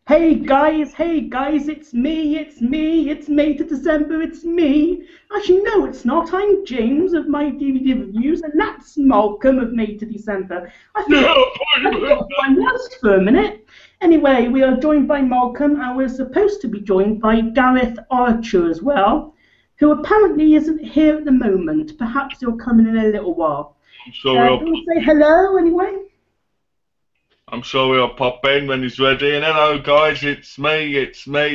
Hey guys, it's me, it's May to December, it's me. Actually, no, it's not. I'm James of MyDvdReviews, and that's Malcolm of May to December. I thought I lost for a minute. Anyway, we are joined by Malcolm, and we're supposed to be joined by Gareth Archer as well, who apparently isn't here at the moment. Perhaps he'll come in a little while. Sorry, Can you say hello anyway? I'm sorry, I'll pop in when he's ready. And hello, guys, it's me. It's my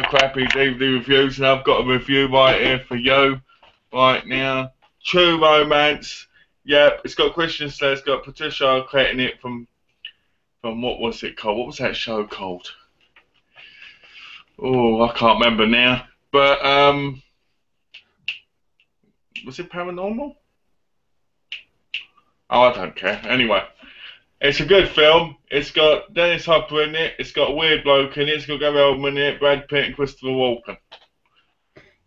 crappy DVD reviews, and I've got a review right here for you right now. True Romance. Yep, it's got Christian Slater, it's got Patricia Arquette in it from what was it called? What was that show called? Oh, I can't remember now. But was it Paranormal? Oh, I don't care. Anyway. It's a good film. It's got Dennis Hopper in it. It's got a weird bloke in it. It's got Gary Oldman in it, Brad Pitt and Christopher Walken.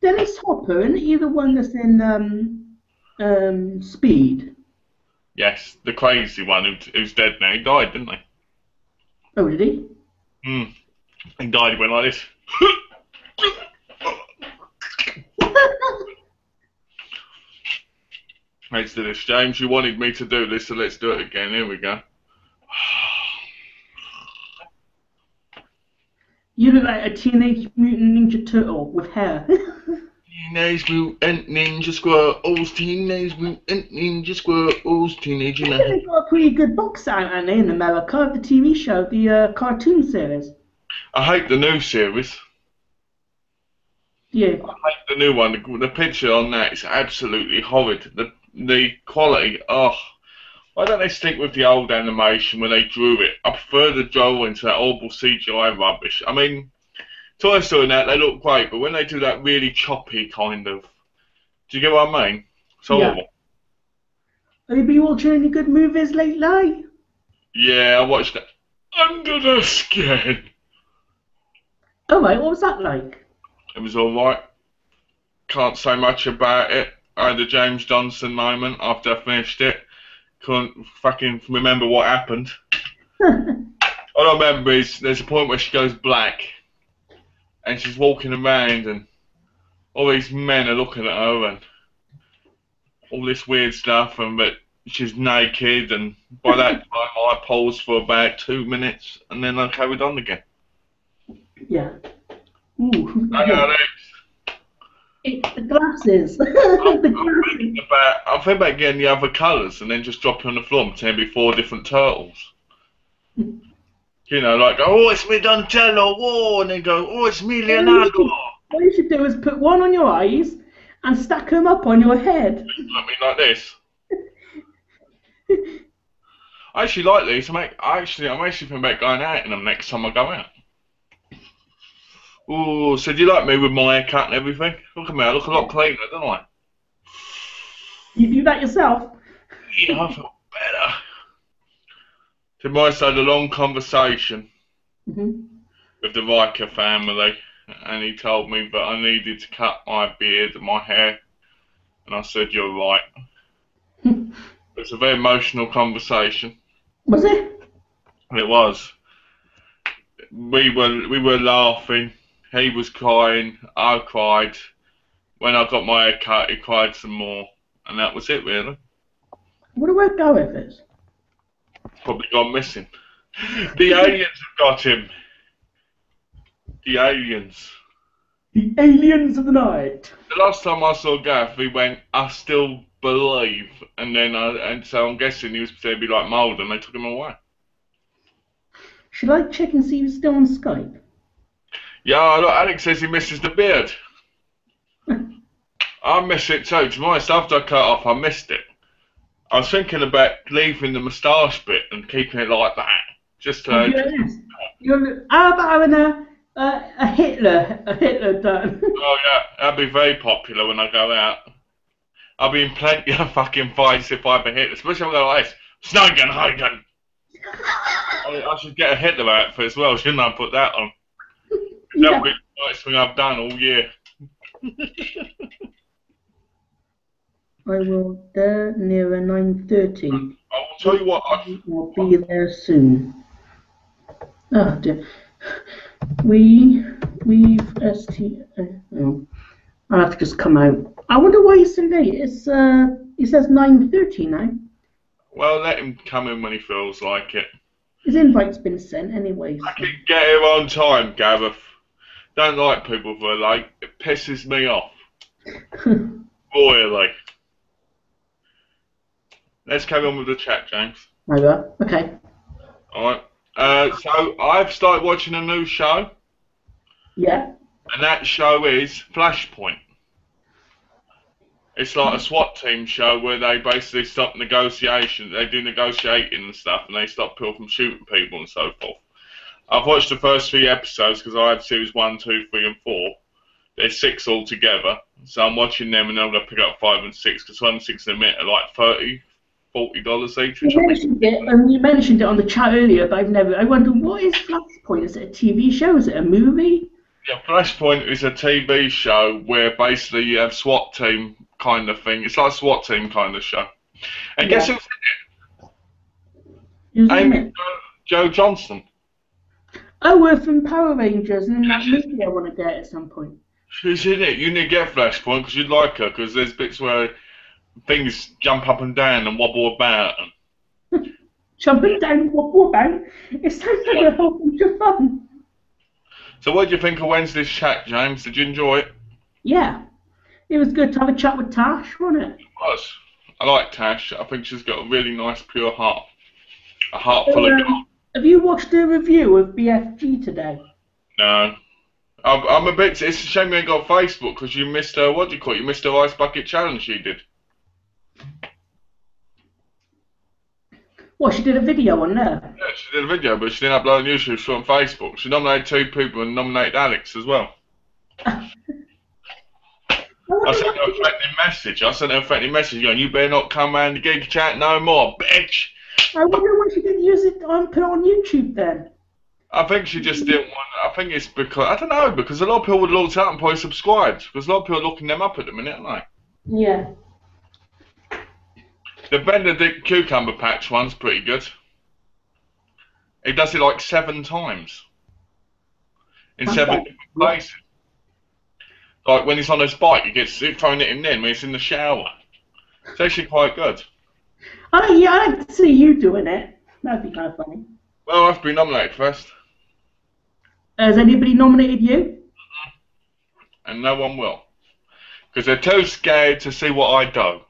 Dennis Hopper, isn't he the one that's in Speed? Yes, the crazy one who's dead now. He died, didn't he? Oh, did he? He died. He went like this. Let's do this, James. You wanted me to do this, so let's do it again. Here we go. You look like a Teenage Mutant Ninja Turtle with hair. Teenage Mutant Ninja Squirrels, Teenage Mutant Ninja Squirrels, Teenage Mutant. They've got a pretty good box out in America of the TV show, the cartoon series. I hate the new series. Yeah. I hate the new one. The picture on that is absolutely horrid. The quality, oh. Why don't they stick with the old animation when they drew it? I prefer the drawings to that horrible CGI rubbish. I mean, Toy Story and that, they look great, but when they do that really choppy kind of... Do you get what I mean? It's horrible. Have you been watching any good movies lately? Yeah, I watched Under the Skin. Oh, right, what was that like? It was alright. Can't say much about it. I had a James Johnson moment after I finished it. Couldn't fucking remember what happened. All I remember is there's a point where she goes black and she's walking around and all these men are looking at her and all this weird stuff, and but she's naked, and by that time I paused for about 2 minutes and then I carried on again. Yeah. Ooh. It's the glasses. I'm thinking about getting the other colours and then just dropping on the floor and pretending to be 4 different turtles. You know, like, oh, it's me Donatello, whoa, and then go, oh, it's me Leonardo. What you should do is put one on your eyes and stack them up on your head. I mean, like this. I actually like these. I'm actually thinking about going out in them next time I go out. Oh, so do you like me with my haircut and everything? Look at me, I look a lot cleaner, don't I? You do that yourself? Yeah, I feel better. Tim Rice had a long conversation with the Riker family, and he told me that I needed to cut my beard and my hair, and I said, you're right. It was a very emotional conversation. Was it? It was. We were laughing. He was crying, I cried. When I got my hair cut, he cried some more. And that was it, really. What do I go with this? Probably gone missing. The aliens have got him. The aliens. The aliens of the night. The last time I saw Gaff, he went, I still believe. And so I'm guessing he was pretending to be like Mould, and they took him away. Should I check and see if he's still on Skype? Yeah, look, Alex says he misses the beard. I miss it too. To be honest, after I cut off, I missed it. I was thinking about leaving the moustache bit and keeping it like that. Just to... How about having a Hitler done? Oh yeah, that'd be very popular when I go out. I'll be in plenty of fucking fights if I have a Hitler, especially when I go like this. Snuggenhagen! I should get a Hitler outfit as well, shouldn't I? Put that on. Yeah. That'll be the nicest thing I've done all year. I will there near 9:30. I will tell you what. I'll be there soon. Oh dear. We've ST. Oh, I'll have to just come out. I wonder why it's so late. It says 9:30 now. Well, let him come in when he feels like it. His invite's been sent anyway. So. I can get here on time, Gareth. Don't like people who are late. It pisses me off. Royally. Let's carry on with the chat, James. Okay. Alright. So, I've started watching a new show. Yeah. And that show is Flashpoint. It's like a SWAT team show where they basically stop negotiation. They do negotiating and stuff, and they stop people from shooting people and so forth. I've watched the first 3 episodes because I had series 1, 2, 3, and 4. There's 6 altogether, so I'm watching them, and I'm gonna pick up 5 and 6 because 5 and 6 in a minute are like $40 each. You mentioned it on the chat earlier, but I wonder what is Flashpoint? Is it a TV show? Is it a movie? Yeah, Flashpoint is a TV show where basically you have SWAT team kind of thing. It's like a SWAT team kind of show. And guess who's in it? Amy Jo Johnson. Oh, we're from Power Rangers, and in that movie I want to get at some point. She's in it. You need to get Flashpoint because you'd like her, because there's bits where things jump up and down and wobble about. Jump and down, wobble about? It sounds like a whole bunch of fun. So what do you think of Wednesday's chat, James? Did you enjoy it? Yeah. It was good to have a chat with Tash, wasn't it? It was. I like Tash. I think she's got a really nice, pure heart. A heart full of gold. Have you watched the review of BFG today? No. I'm a bit... It's a shame you ain't got Facebook because you missed her... What do you call it? You missed her Ice Bucket Challenge she did. What, she did a video on there? Yeah, she did a video, but she didn't upload it on YouTube. She on Facebook. She nominated 2 people and nominated Alex as well. I sent her a threatening message. Going, you better not come round the Geeky-Chat no more, bitch. I wonder why she didn't use it put it on YouTube then. I think she just didn't want. I think it's because I don't know, because a lot of people would look up and probably subscribed because a lot of people are looking them up at the minute, aren't they? Yeah. The Benedict Cucumber Patch one's pretty good. He does it like 7 times in 7 different places. Like when he's on his bike, he gets throwing it in when he's in the shower. It's actually quite good. Oh yeah, I'd like to see you doing it. That'd be kind of funny. Well, I have to be nominated first. Has anybody nominated you? And no one will. Because they're too scared to see what I do.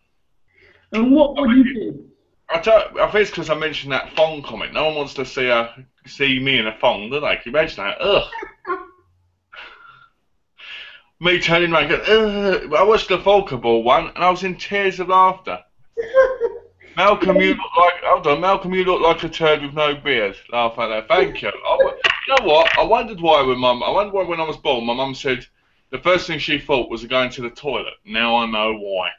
And what would you do? I think it's because I mentioned that thong comment. No one wants to see me in a thong, do they? Can you imagine that? Ugh. Me turning around and going, ugh. I watched the Volker Ball one and I was in tears of laughter. Malcolm, you look like... Hold on, Malcolm, you look like a turd with no beard. Laugh at that. Thank you. You know what? I wondered why when I was born, my mum said the first thing she thought was going to the toilet. Now I know why.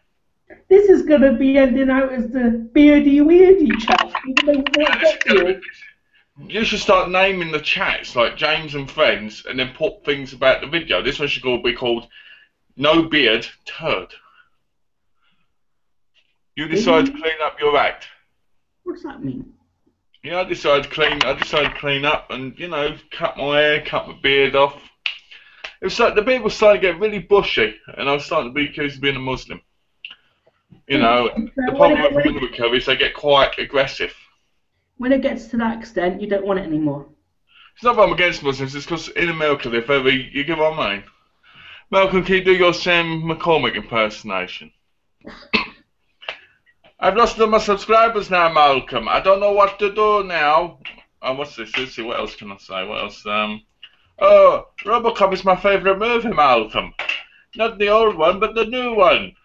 This is going to be ending out as the beardy weirdy chat. You should start naming the chats like James and Friends and then put things about the video. This one should be called No Beard Turd. You decide to clean up your act. What's that mean? Yeah, I decided to clean up and, you know, cut my hair, cut my beard off. It was like the beard was starting to get really bushy and I was starting to be accused of being a Muslim. You know, the problem with women with curly is they get quite aggressive. When it gets to that extent, you don't want it anymore. It's not that I'm against Muslims, it's because in America they're very... You get what I mean? Malcolm, can you do your Sam McCormick impersonation? I've lost all my subscribers now, Malcolm. I don't know what to do now. Oh, what's this? Let's see, what else can I say? What else? Oh, Robocop is my favourite movie, Malcolm. Not the old one, but the new one.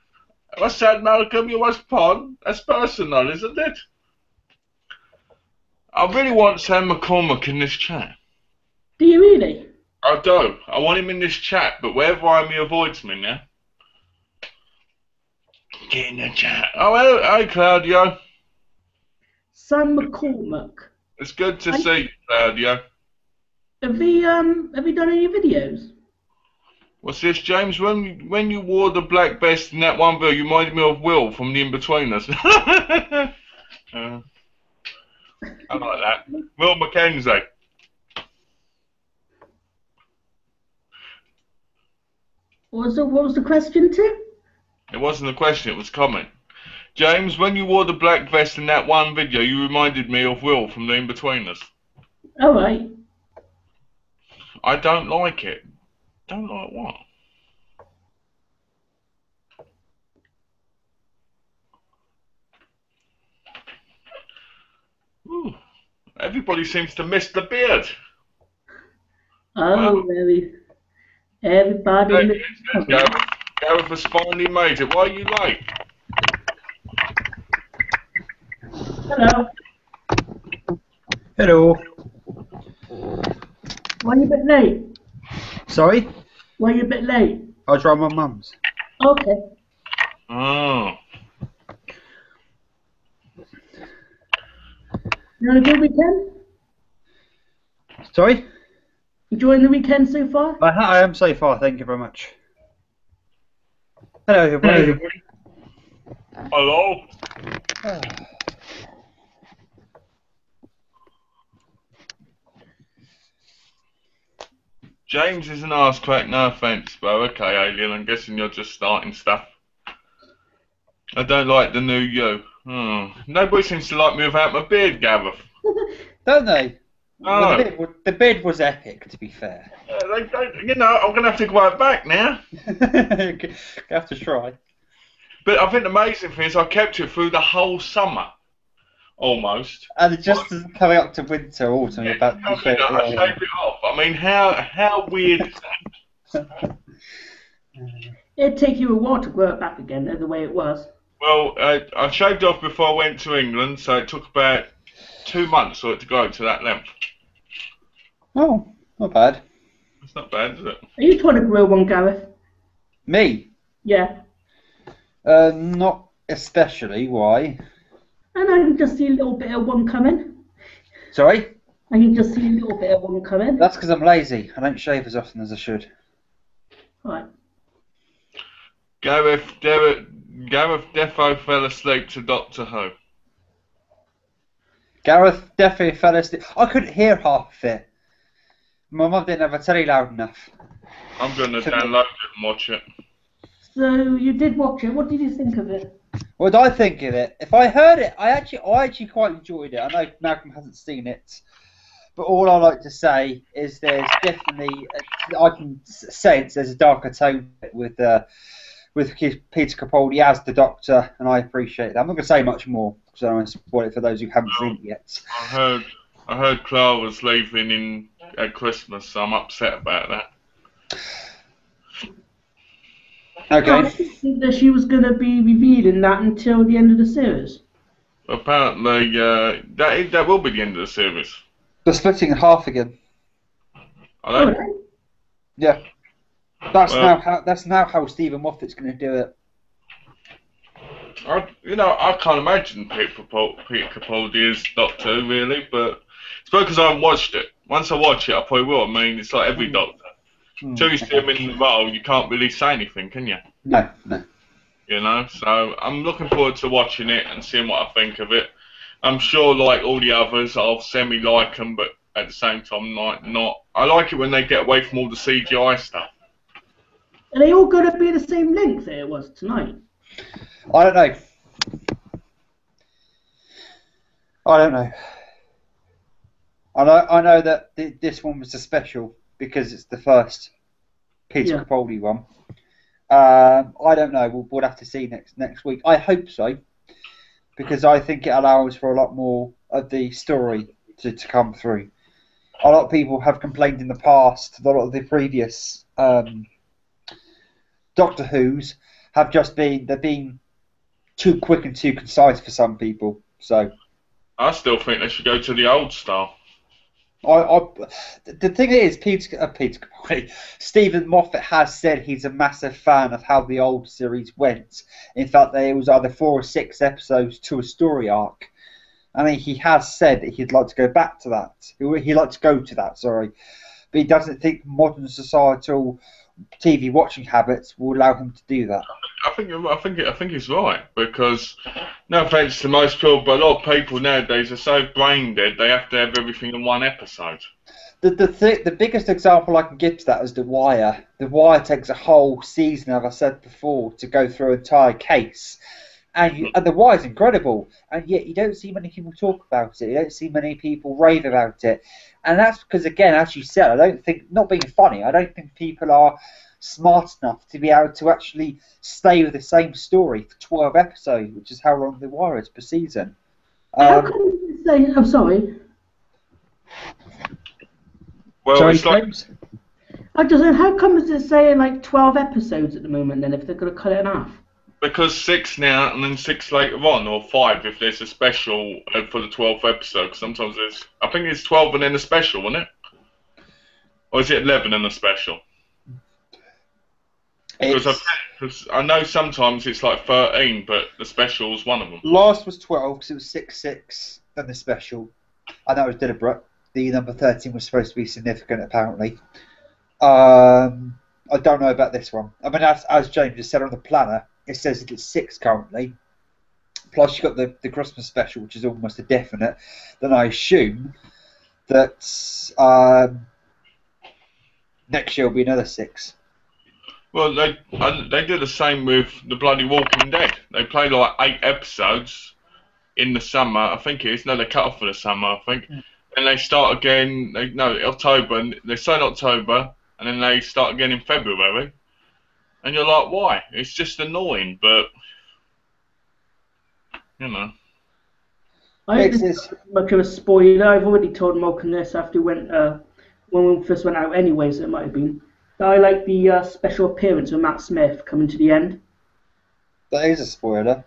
What's that, Malcolm? You watch porn? That's personal, isn't it? I really want Sam McCormick in this chat. Do you really? I do. I want him in this chat, but wherever I am, he avoids me now. Get in the chat. Oh, well, hi, Claudio. Sam McCormick. It's good to see you, Claudio. Have you done any videos? What's this, James? When you wore the black vest in that one video, you reminded me of Will from The In-Betweeners. I like that. Will McKenzie. What was the question, Tim? It wasn't a question, it was a comment. James, when you wore the black vest in that one video, you reminded me of Will from The In-Betweeners. All right. I don't like it. Don't like what? Ooh, everybody seems to miss the beard. Oh, really? Everybody. Gareth has finally made it. Why are you late? Hello. Hello. Why are you a bit late? Sorry? Why are you a bit late? I was around my mum's. Okay. Oh. You had a good weekend? Sorry? Enjoying the weekend so far? I am so far, thank you very much. Hello, everybody. Hello? James is an arse crack, no offence, but okay, Alien, I'm guessing you're just starting stuff. I don't like the new you. Nobody seems to like me without my beard, Gareth. Don't they? Oh. Well, the beard was epic, to be fair. You know, I'm going to have to go out back now. You have to try. But I think the amazing thing is I kept it through the whole summer. Almost. And it just isn't coming up to winter, autumn, you're about to be I shaved it off. I mean, how weird is that? It'd take you a while to grow it back again, the way it was. Well, I shaved off before I went to England, so it took about 2 months for it to grow to that length. Oh, not bad. That's not bad, is it? Are you trying to grow one, Gareth? Me? Yeah. Not especially. Why? And I can just see a little bit of one coming. Sorry? I can just see a little bit of one coming. That's because I'm lazy. I don't shave as often as I should. Right. Gareth defo fell asleep to Doctor Who. Gareth definitely fell asleep. I couldn't hear half of it. My mum didn't have a telly loud enough. I'm going to download it and watch it. So you did watch it. What did you think of it? What did I think of it? If I heard it, I actually quite enjoyed it. I know Malcolm hasn't seen it, but all I like to say is there's definitely I can sense there's a darker tone with Peter Capaldi as the Doctor, and I appreciate that. I'm not going to say much more because I don't want to spoil it for those who haven't seen it yet. I heard Clara was leaving at Christmas, so I'm upset about that. Okay. I didn't think that she was going to be revealing that until the end of the series. Apparently, that will be the end of the series. They're splitting in half again. Are they? Oh, Yeah. That's now how Stephen Moffat's going to do it. I can't imagine Peter Capaldi as Doctor Who, really, but it's because I haven't watched it. Once I watch it, I probably will. I mean, it's like every Doctor. Until you see him in the role, you can't really say anything, can you? No. You know, so I'm looking forward to watching it and seeing what I think of it. I'm sure, like all the others, I'll semi-like them, but at the same time, not. I like it when they get away from all the CGI stuff. Are they all going to be the same length that it was tonight? I don't know. I know that this one was a special because it's the first Peter Capaldi one. I don't know. We'll have to see next week. I hope so, because I think it allows for a lot more of the story to come through. A lot of people have complained in the past. A lot of the previous Doctor Who's have just been too quick and too concise for some people. So I still think they should go to the old style. The thing is, Stephen Moffat has said he's a massive fan of how the old series went. In fact, there was either 4 or 6 episodes to a story arc. I mean, he has said that he'd like to go back to that. He'd like to go to that, sorry. But he doesn't think modern societal TV watching habits will allow him to do that. I think he's right, because no offence to most people, but a lot of people nowadays are so brain dead they have to have everything in one episode. The biggest example I can give to that is The Wire. The Wire takes a whole season, as I said before, to go through an entire case. And The Wire's incredible, and yet you don't see many people talk about it. You don't see many people rave about it. And that's because, again, as you said, I don't think, not being funny, I don't think people are smart enough to be able to actually stay with the same story for 12 episodes, which is how long The Wire is per season. How come you say, I'm sorry. Well, Sorry, it's like, James? I just how come is it saying like 12 episodes at the moment then if they're going to cut it in half? because 6 now and then 6 later on, or 5 if there's a special for the 12th episode. 'Cause sometimes there's, I think it's 12 and then a special, wasn't it? Or is it 11 and a special? Because I know sometimes it's like 13, but the special's one of them. Last was 12 because it was 6-6, then the special. I know it was deliberate. The number 13 was supposed to be significant, apparently. I don't know about this one. I mean, as James just said on the planner, it says that it's 6 currently. Plus, you've got the Christmas special, which is almost a definite. Then I assume that next year will be another 6. Well, they do the same with the bloody Walking Dead. They play like 8 episodes in the summer, I think it is. No, they cut off for the summer, I think. And they start again, October, and they start in October, and then they start again in February. And you're like, why? It's just annoying, but, you know. I think this is much of a spoiler. I've already told Malcolm this after when we first went out anyway, so it might have been. I like the special appearance of Matt Smith coming to the end. That is a spoiler.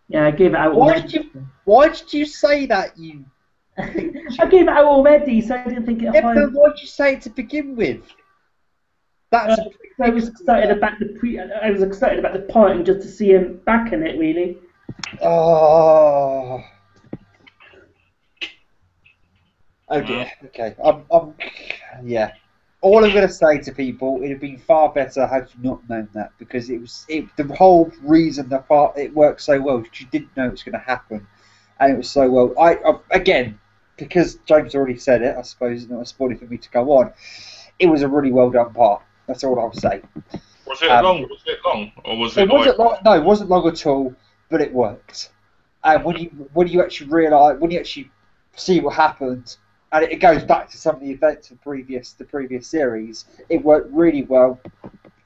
Yeah, I gave it out already. Why did you say that, you... I gave it out already, so I didn't think it. Yeah, but why did you say it to begin with? That's. I was excited about I was excited about the part and just to see him back in it, really. Oh. Oh dear. Okay. Yeah. All I'm going to say to people, it'd have been far better had you not known that, because the whole reason it worked so well, because you didn't know it was going to happen, and it was so well. Again, because James already said it, I suppose it's not a spoiler for me to go on. It was a really well done part. That's all I'll say. Was it long? Was it long, or was it? It wasn't long. No, it wasn't long at all, but it worked. And when you actually realise, when you actually see what happened. And it goes back to some of the events of the previous series. It worked really well,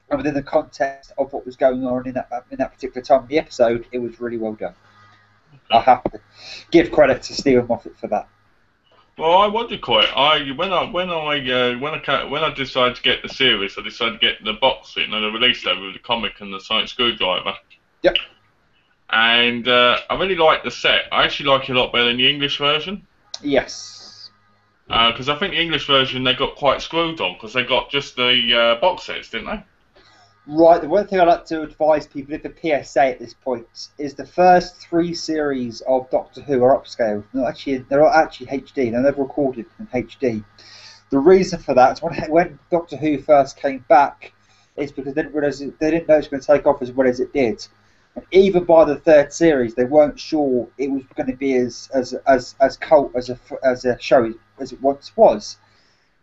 and within the context of what was going on in that particular time of the episode, it was really well done. I have to give credit to Stephen Moffat for that. Well, I wanted quite. When I decided to get the series, I decided to get the box set, the release date with the comic and the sonic screwdriver. Yep. And I really like the set. I actually like it a lot better than the English version. Yes. Because I think the English version they got quite screwed on because they got just the box sets, didn't they? Right. The one thing I like to advise people, if a PSA at this point, is the first 3 series of Doctor Who are upscaled. They're not actually HD. They're never recorded in HD. The reason for that is when Doctor Who first came back, is because they didn't know it was going to take off as well as it did. And even by the 3rd series, they weren't sure it was going to be as cult as a show as it once was.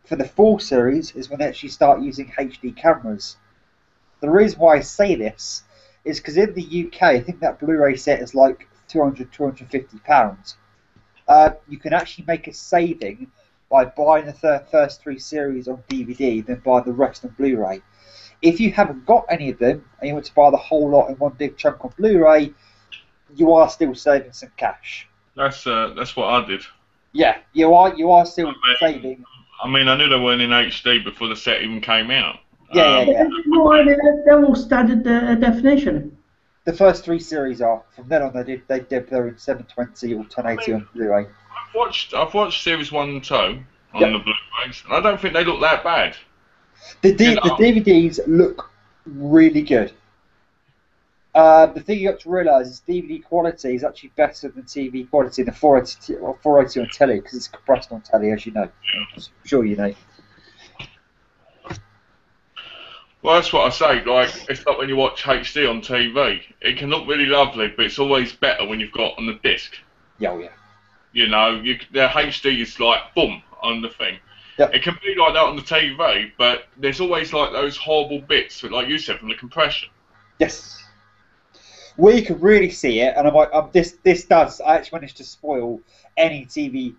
For the 4th series is when they actually start using HD cameras. The reason why I say this is because in the UK, I think that Blu-ray set is like £250. You can actually make a saving by buying the first 3 series on DVD, then buy the rest on Blu-ray. If you haven't got any of them and you want to buy the whole lot in one big chunk on Blu-ray, you are still saving some cash. That's what I did. Yeah, you are still saving. I mean, I knew they weren't in HD before the set even came out. Yeah. They're all standard definition. The first 3 series are. From then on, they're in 720 or 1080 on Blu-ray. I've watched series 1 and 2 on the Blu-rays, and I don't think they look that bad. The DVDs look really good. The thing you have to realise is DVD quality is actually better than TV quality in the 480 on telly because it's compressed on telly, as you know. I'm sure you know. Well, that's what I say. Like, it's like when you watch HD on TV. It can look really lovely, but it's always better when you've got on the disc. Yeah, oh, yeah. You know, the HD is like boom on the thing. Yep. It can be like that on the TV, but there's always like those horrible bits, like you said, from the compression. Yes. Where you can really see it, and I'm like, this does. I actually managed to spoil any TV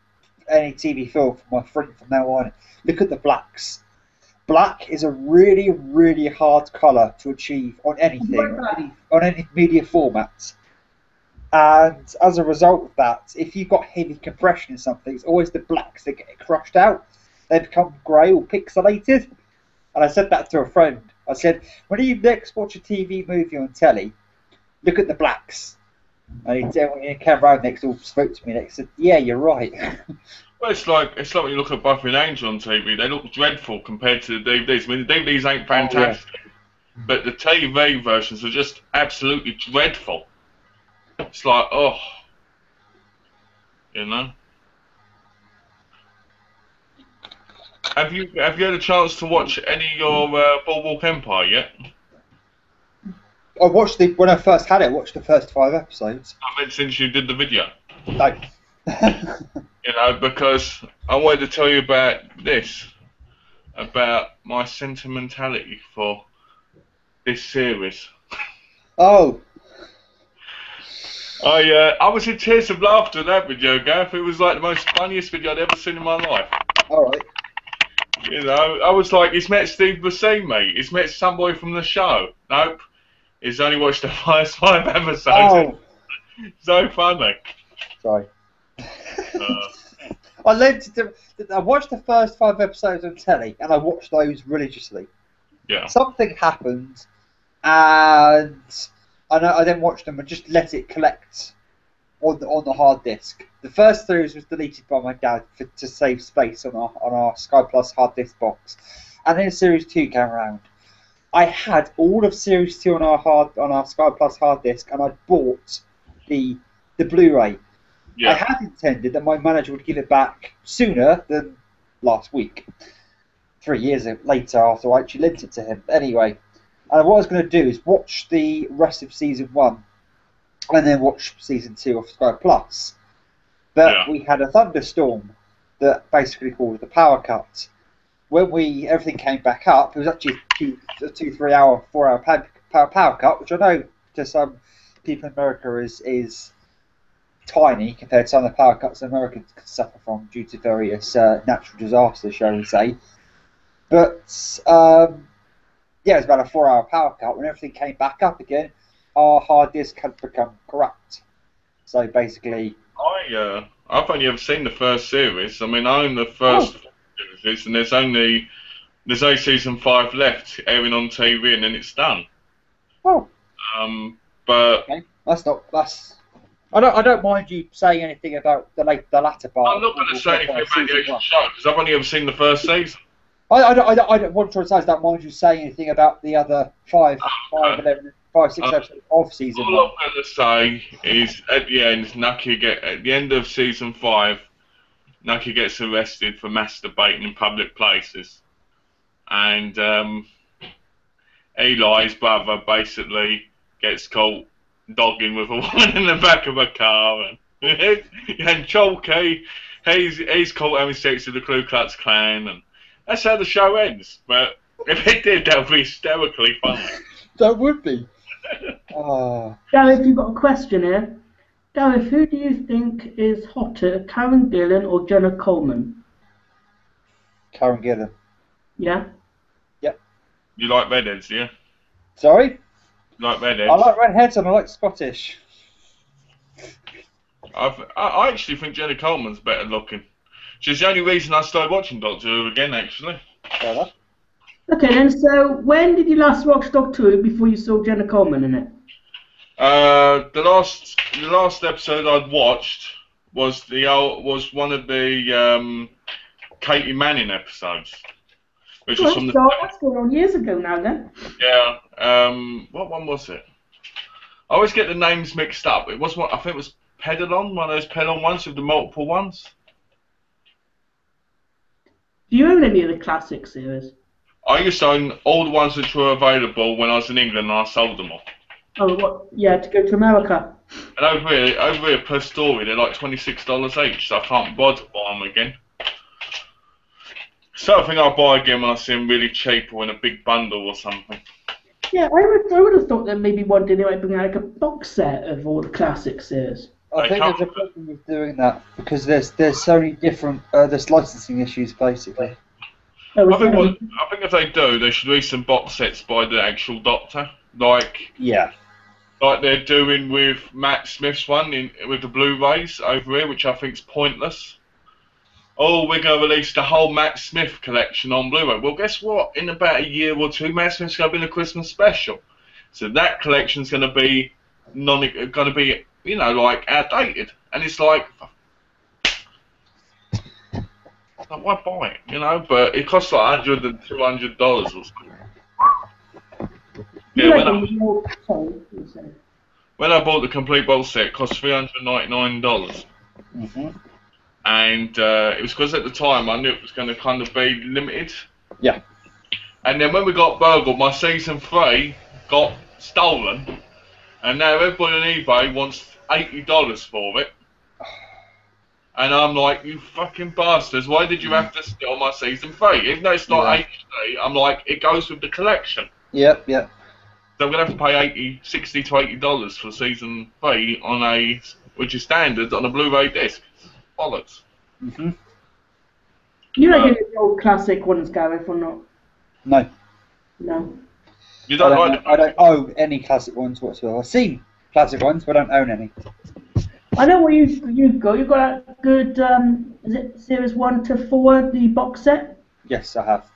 film for my friend from now on. Look at the blacks. Black is a really, really hard colour to achieve on anything, on any media format. And as a result of that, if you've got heavy compression in something, it's always the blacks that get crushed out. They become grey or pixelated. And I said that to a friend. I said, when you next watch a TV movie on telly, look at the blacks. And he came around next door, spoke to me next, said, yeah, you're right. Well, it's like when you look at Buffy and Angel on TV. They look dreadful compared to the DVDs. I mean, the DVDs ain't fantastic, but the TV versions are just absolutely dreadful. It's like, oh, you know. Have you had a chance to watch any of your Boardwalk Empire yet? I watched when I first had it. I watched the first 5 episodes. I meant since you did the video. No. You know, because I wanted to tell you about this, about my sentimentality for this series. Oh. I was in tears of laughter at that video, Gav. It was like the most funniest video I'd ever seen in my life. All right. You know, I was like, he's met Steve Buscemi, mate. He's met some boy from the show. Nope. He's only watched the first 5 episodes. Oh. So funny. Sorry. I watched the first 5 episodes on telly, and I watched those religiously. Yeah. Something happened, and I then watched them and just let it collect on the hard disk. The first series was deleted by my dad to save space on our Sky Plus hard disk box, and then Series 2 came around. I had all of Series 2 on our Sky Plus hard disk, and I bought the Blu-ray. Yeah. I had intended that my manager would give it back sooner than last week, 3 years later after I actually lent it to him. Anyway, and what I was going to do is watch the rest of Season 1 and then watch Season 2 of Sky Plus. But we had a thunderstorm that basically caused the power cut. When everything came back up, it was actually a 4 hour power cut, which I know to some people in America is tiny compared to some of the power cuts Americans can suffer from due to various natural disasters, shall we say. But it was about a 4 hour power cut. When everything came back up again, our hard disk had become corrupt. So basically, I've only ever seen the first series. I mean, I own the first series, and there's only Season 5 left airing on TV, and then it's done. Oh. But okay. I don't mind you saying anything about the latter part. I'm not going to say anything about the actual show because I've only ever seen the first season. I don't want to say I don't mind you saying anything about the other 5, 6 episodes of Season 1. All I'm going to say is at the end of Season 5, Nucky gets arrested for masturbating in public places, and Eli's brother basically gets caught dogging with a woman in the back of a car, and Chalky, he's caught having sex with the Ku Klux Klan, and that's how the show ends. But if it did, that would be hysterically funny. That would be. Gareth, you've got a question here. Gareth, who do you think is hotter, Karen Gillan or Jenna Coleman? Karen Gillan. Yeah? Yep. You like redheads, yeah? Sorry? You like redheads? I like redheads and I like Scottish. I actually think Jenna Coleman's better looking. She's the only reason I started watching Doctor Who again, actually. Fair enough. Okay then, so when did you last watch Doctor Who before you saw Jenna Coleman in it? The last episode I'd watched was one of the Katie Manning episodes, which was from that's going on years ago now then. Yeah. What one was it? I always get the names mixed up. It was I think it was Pedalon, one of those Pedalon ones with the multiple ones. Do you own any of the classic series? I used to own all the ones which were available when I was in England, and I sold them all. Oh, what? Yeah, to go to America. And over here per story, they're like $26 each, so I can't bother to buy them again. So I think I'll buy again when I see them really cheap or in a big bundle or something. Yeah, I would have thought that maybe one day they might bring out like a box set of all the classic series. I think there's a problem with doing that because there's so many different there's licensing issues basically. Oh, I think if they do, there should be some box sets by the actual Doctor, like they're doing with Matt Smith's one with the Blu-rays over here, which I think's pointless. Oh, we're going to release the whole Matt Smith collection on Blu-ray. Well, guess what? In about a year or two, Matt Smith's going to be in a Christmas special, so that collection's going to be you know, like outdated, and it's like. Why buy it, you know? But it costs like $100 and $200 or something. Yeah, when I bought the complete box set, it cost $399. And it was because at the time I knew it was going to kind of be limited. Yeah. And then when we got burgled, my season 3 got stolen, and now everybody on eBay wants $80 for it. And I'm like, you fucking bastards, why did you have to steal my season 3? Even though it's not HD, I'm like, it goes with the collection. Yep. So I'm going to have to pay $60 to $80 for season 3 on which is standard on a Blu-ray disc. Bollocks. You reckon the old classic ones, Gareth, or not? No. No. You don't I don't own any classic ones whatsoever. I've seen classic ones, but I don't own any. I know what you've got. You've got a good, is it series 1 to 4, the box set? Yes, I have.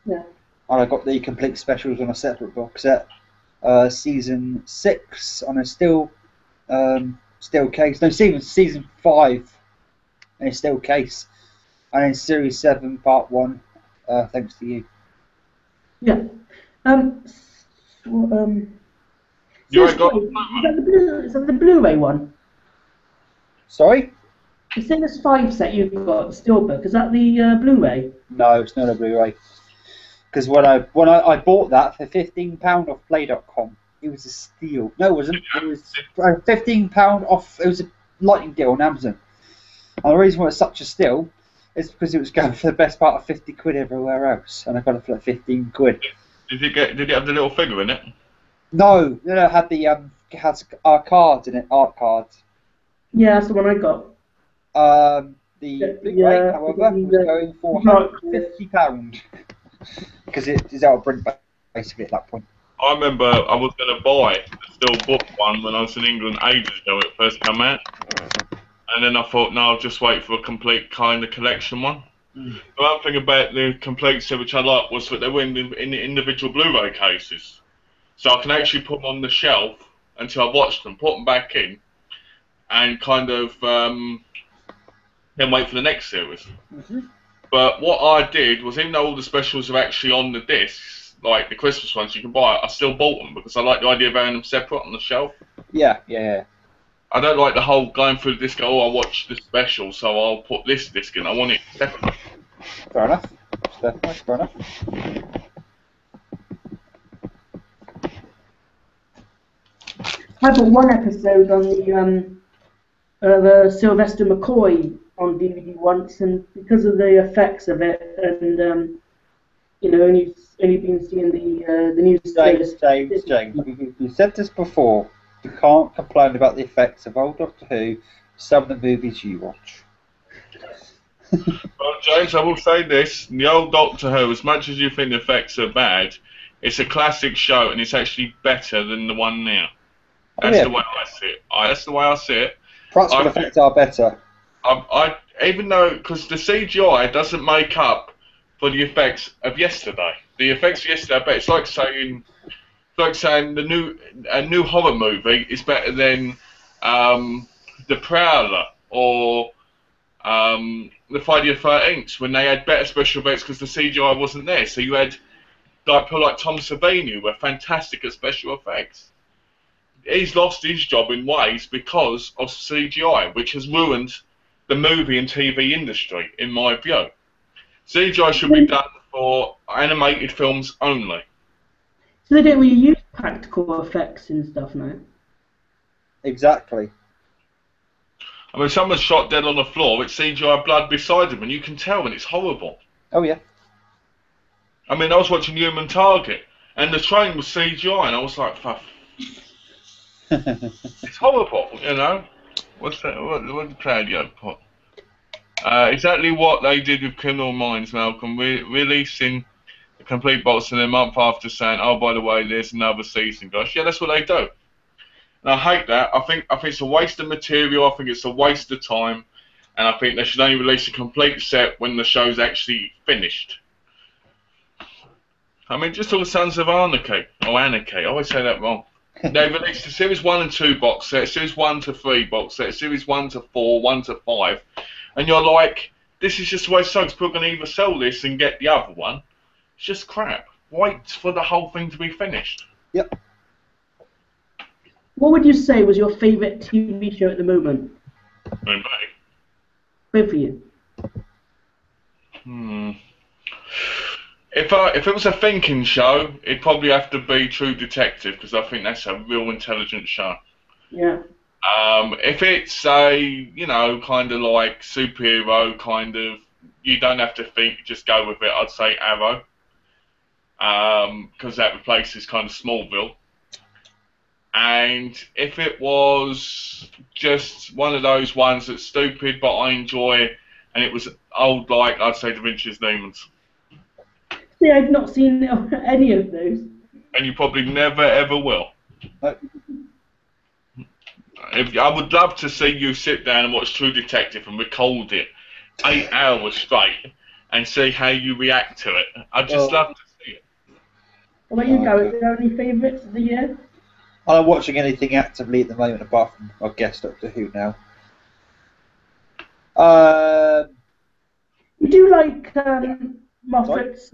Yeah. And I got the complete specials on a separate box set. Season 6 on a still case. No, season 5 in a still case. And in series 7, part 1, thanks to you. Yeah. You ain't got is that the Blu-ray one? Sorry? The Series 5 set you've got, the Steelbook, is that the Blu-ray? No, it's not a Blu-ray. Because when I bought that for £15 off Play.com, it was a steal. No, it wasn't. It was £15 off. It was a lightning deal on Amazon. And the reason why it's such a steal is because it was going for the best part of 50 quid everywhere else, and I got it for like 15 quid. Did it have the little figure in it? No, it had our cards in it, art cards. Yeah, that's the one I got. The Blu-ray, however, was going for £150 because it is out of print basically at that point. I remember I was going to buy the Steelbook one when I was in England ages ago when it first came out, and then I thought, no, I'll just wait for a complete kind of collection one. The one thing about the complete set which I liked was that they were in the individual Blu-ray cases, so I can actually put them on the shelf until I watch them, put them back in, and kind of then wait for the next series. But what I did was, even though all the specials are actually on the discs, like the Christmas ones you can buy, I still bought them because I like the idea of having them separate on the shelf. Yeah. I don't like the whole going through the disc, oh, I watched the special, so I'll put this disc in. I want it separate. Fair enough. Fair enough. I bought one episode on the Sylvester McCoy on DVD once, and because of the effects of it, and only been seeing the news. James, you said this before. You can't complain about the effects of old Doctor Who, some of the movies you watch. Well, James, I will say this: the old Doctor Who, as much as you think the effects are bad, it's a classic show, and it's actually better than the one now. That's the way I see it. That's the way I see it. Practical effects are better. Even though, because the CGI doesn't make up for the effects of yesterday. The effects of yesterday are better. It's like saying a new horror movie is better than The Prowler or the Friday the 13th, when they had better special effects because the CGI wasn't there. So you had people like Tom Savini who were fantastic at special effects. He's lost his job in ways because of CGI, which has ruined the movie and TV industry, in my view. CGI should be done for animated films only. So they don't really use practical effects and stuff now. Exactly. I mean, someone's shot dead on the floor, it's CGI blood beside him, and you can tell, and it's horrible. Oh yeah. I mean, I was watching Human Target, and the train was CGI, and I was like, fuck. It's horrible, you know? What's that? What did Claudio put? Exactly what they did with Criminal Minds, Malcolm, releasing a complete box in a month after saying, oh, by the way, there's another season, guys. Yeah, that's what they do. And I hate that. I think it's a waste of material. I think it's a waste of time. And I think they should only release a complete set when the show's actually finished. I mean, just all the Sons of Anarchy. Or Anarchy. I always say that wrong. They released the Series 1 and 2 box set, Series 1 to 3 box set, Series 1 to 4, 1 to 5. And you're like, this is just the way sucks. People can either sell this and get the other one. It's just crap. Wait for the whole thing to be finished. Yep. What would you say was your favourite TV show at the moment? Okay. Both of you. If it was a thinking show, it'd probably have to be True Detective, because I think that's a real intelligent show. Yeah. If it's a, you know, kind of like superhero kind of, you don't have to think, just go with it, I'd say Arrow. Because that replaces kind of Smallville. And if it was just one of those ones that's stupid but I enjoy, and it was old like, I'd say Da Vinci's Demons. See, I've not seen any of those. And you probably never ever will. No. I would love to see you sit down and watch True Detective and record it 8 hours straight and see how you react to it. I'd just love to see it. What about you, Gareth? Are there any favourites of the year? I'm not watching anything actively at the moment apart from, I guess, Doctor Who now. You do like Moffat's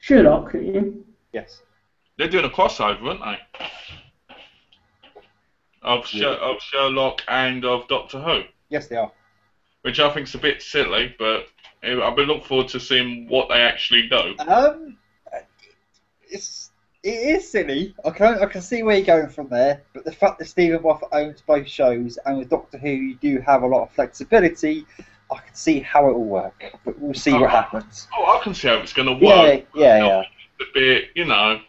Sherlock, don't you? Yes. They're doing a crossover, aren't they? Of Sherlock and of Doctor Who. Yes, they are. Which I think's a bit silly, but I've been looking forward to seeing what they actually do. It is silly. I can see where you're going from there, but the fact that Stephen Moffat owns both shows, and with Doctor Who you do have a lot of flexibility, I can see how it will work. But we'll see what happens. Oh, I can see how it's going to work. Yeah. A bit, you know.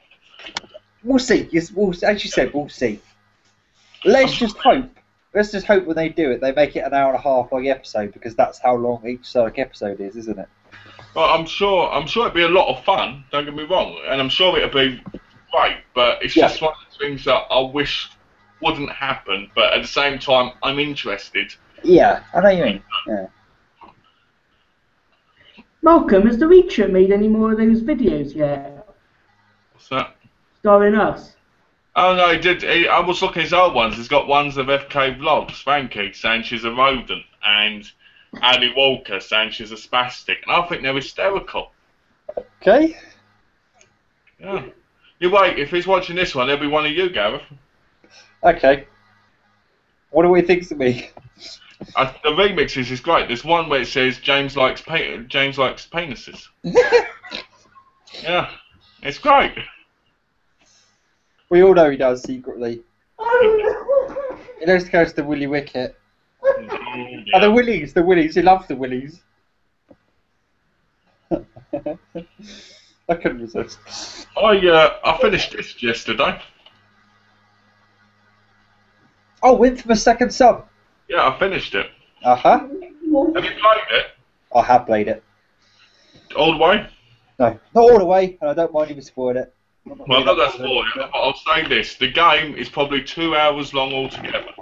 We'll see. Yes, as you said, we'll see. Let's just hope. Let's just hope when they do it, they make it an hour and a half long episode, because that's how long each Sonic episode is, isn't it? Well, I'm sure it'd be a lot of fun. Don't get me wrong, and I'm sure it'll be great. But it's just one of the things that I wish wouldn't happen. But at the same time, I'm interested. Yeah, I know what you mean. Yeah. Malcolm, has the Reacher made any more of those videos yet? What's that? Starring us? Oh no, he did. I was looking at his old ones. He's got ones of FK Vlogs, Frankie saying she's a rodent, and Ali Walker saying she's a spastic, and I think they're hysterical. Okay. Yeah. You wait, if he's watching this one, it'll be one of you, Gareth. Okay. What do we think of me? The remixes is great. There's one where it says James likes penises. Yeah, it's great. We all know he does secretly. He just goes to Willy Wicket. Yeah. Oh, the Willies. He loves the Willies. I couldn't resist. I finished this yesterday. Oh, Infamous Second Son. Yeah, I finished it. Uh-huh. Have you played it? I have played it. All the way? No, not all the way, and I don't mind if you spoil it. Well, not that spoiled it, but I'll say this. The game is probably 2 hours long altogether.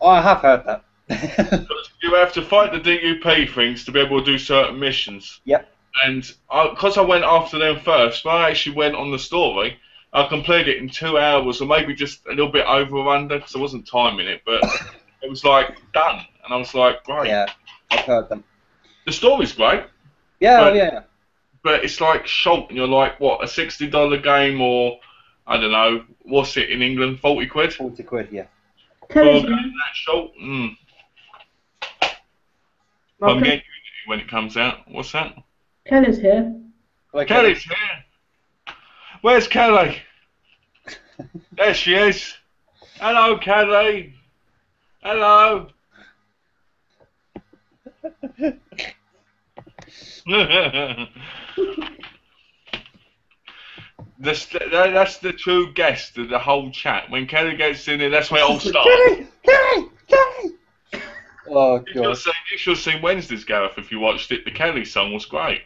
I have heard that. Because you have to fight the DUP things to be able to do certain missions. Yep. And because I went after them first, when I actually went on the story, I completed it in 2 hours, or maybe just a little bit over or under, because I wasn't timing it, but it was like done. And I was like, great. Yeah, I've heard them. The story's great. Yeah, yeah. But it's like short, and you're like, what, a $60 game, or I don't know, what's it in England, 40 quid? 40 quid, yeah. Well, that short, I'm getting Unity when it comes out. What's that? Kelly's here. Hello, Kelly's here. Where's Kelly? There she is. Hello, Kelly. Hello. That's the true guest of the whole chat. When Kelly gets in there, that's where it all starts. Kelly! Kelly! Kelly! Oh, You God. should have seen Wednesday's, Gareth, if you watched it. The Kelly song was great.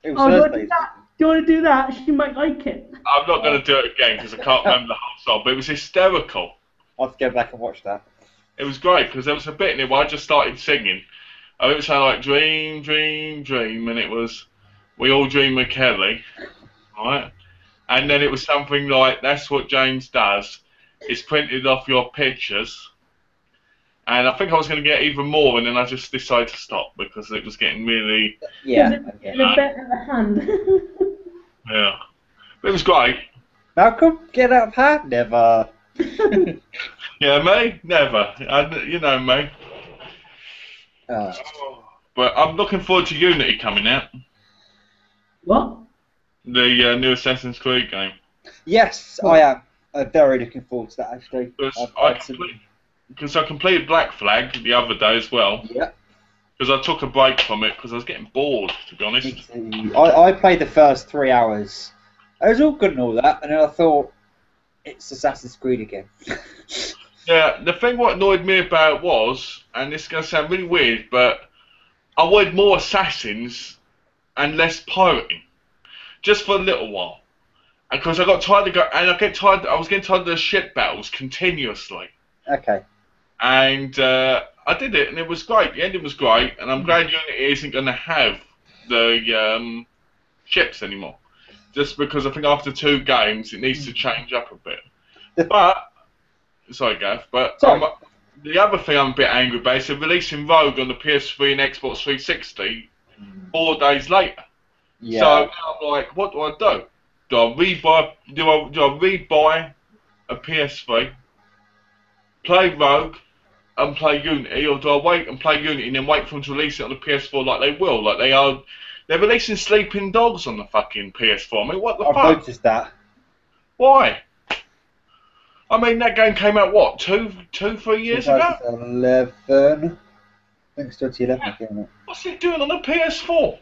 It was Oh, do you want to Thursday. do that? Do you want to do that? She might like it. I'm not going to do it again because I can't remember the whole song, but it was hysterical. I'll have to go back and watch that. It was great because there was a bit in it where I just started singing. I think it sounded like Dream, Dream, Dream, and it was We All Dream of Kelly, right? And then it was something like That's What James Does. It's printed off your pictures. And I think I was going to get even more, and then I just decided to stop because it was getting really... Yeah. In a better hand. Yeah. But it was great. Malcolm, get out of hand? Never. Yeah, me? Never. You know me. But I'm looking forward to Unity coming out. What? The new Assassin's Creed game. Yes, I am. I'm very looking forward to that, actually. Because I completed Black Flag the other day as well. Yeah. Because I took a break from it because I was getting bored, to be honest. I played the first 3 hours. It was all good and all that, and then I thought, it's Assassin's Creed again. Yeah, the thing what annoyed me about it was, and this is going to sound really weird, but I wanted more assassins and less pirating. Just for a little while. Because I got tired of I was getting tired of the ship battles continuously. Okay. And I did it, and it was great. The ending was great, and I'm glad Unity isn't going to have the ships anymore. Just because I think after 2 games, it needs to change up a bit. But, sorry, Gav, but the other thing I'm a bit angry about is they're releasing Rogue on the PS3 and Xbox 360 4 days later. Yeah. So now I'm like, what do I do? Do I rebuy a PS3, play Rogue, and play Unity, or do I wait and play Unity and then wait for them to release it on the PS4 like they will? Like they're releasing Sleeping Dogs on the fucking PS4. I mean, what the fuck? I've noticed that. Why? I mean, that game came out, what, 3 years ago? 2011. I think it's 2011 came out. What's it doing on the PS4?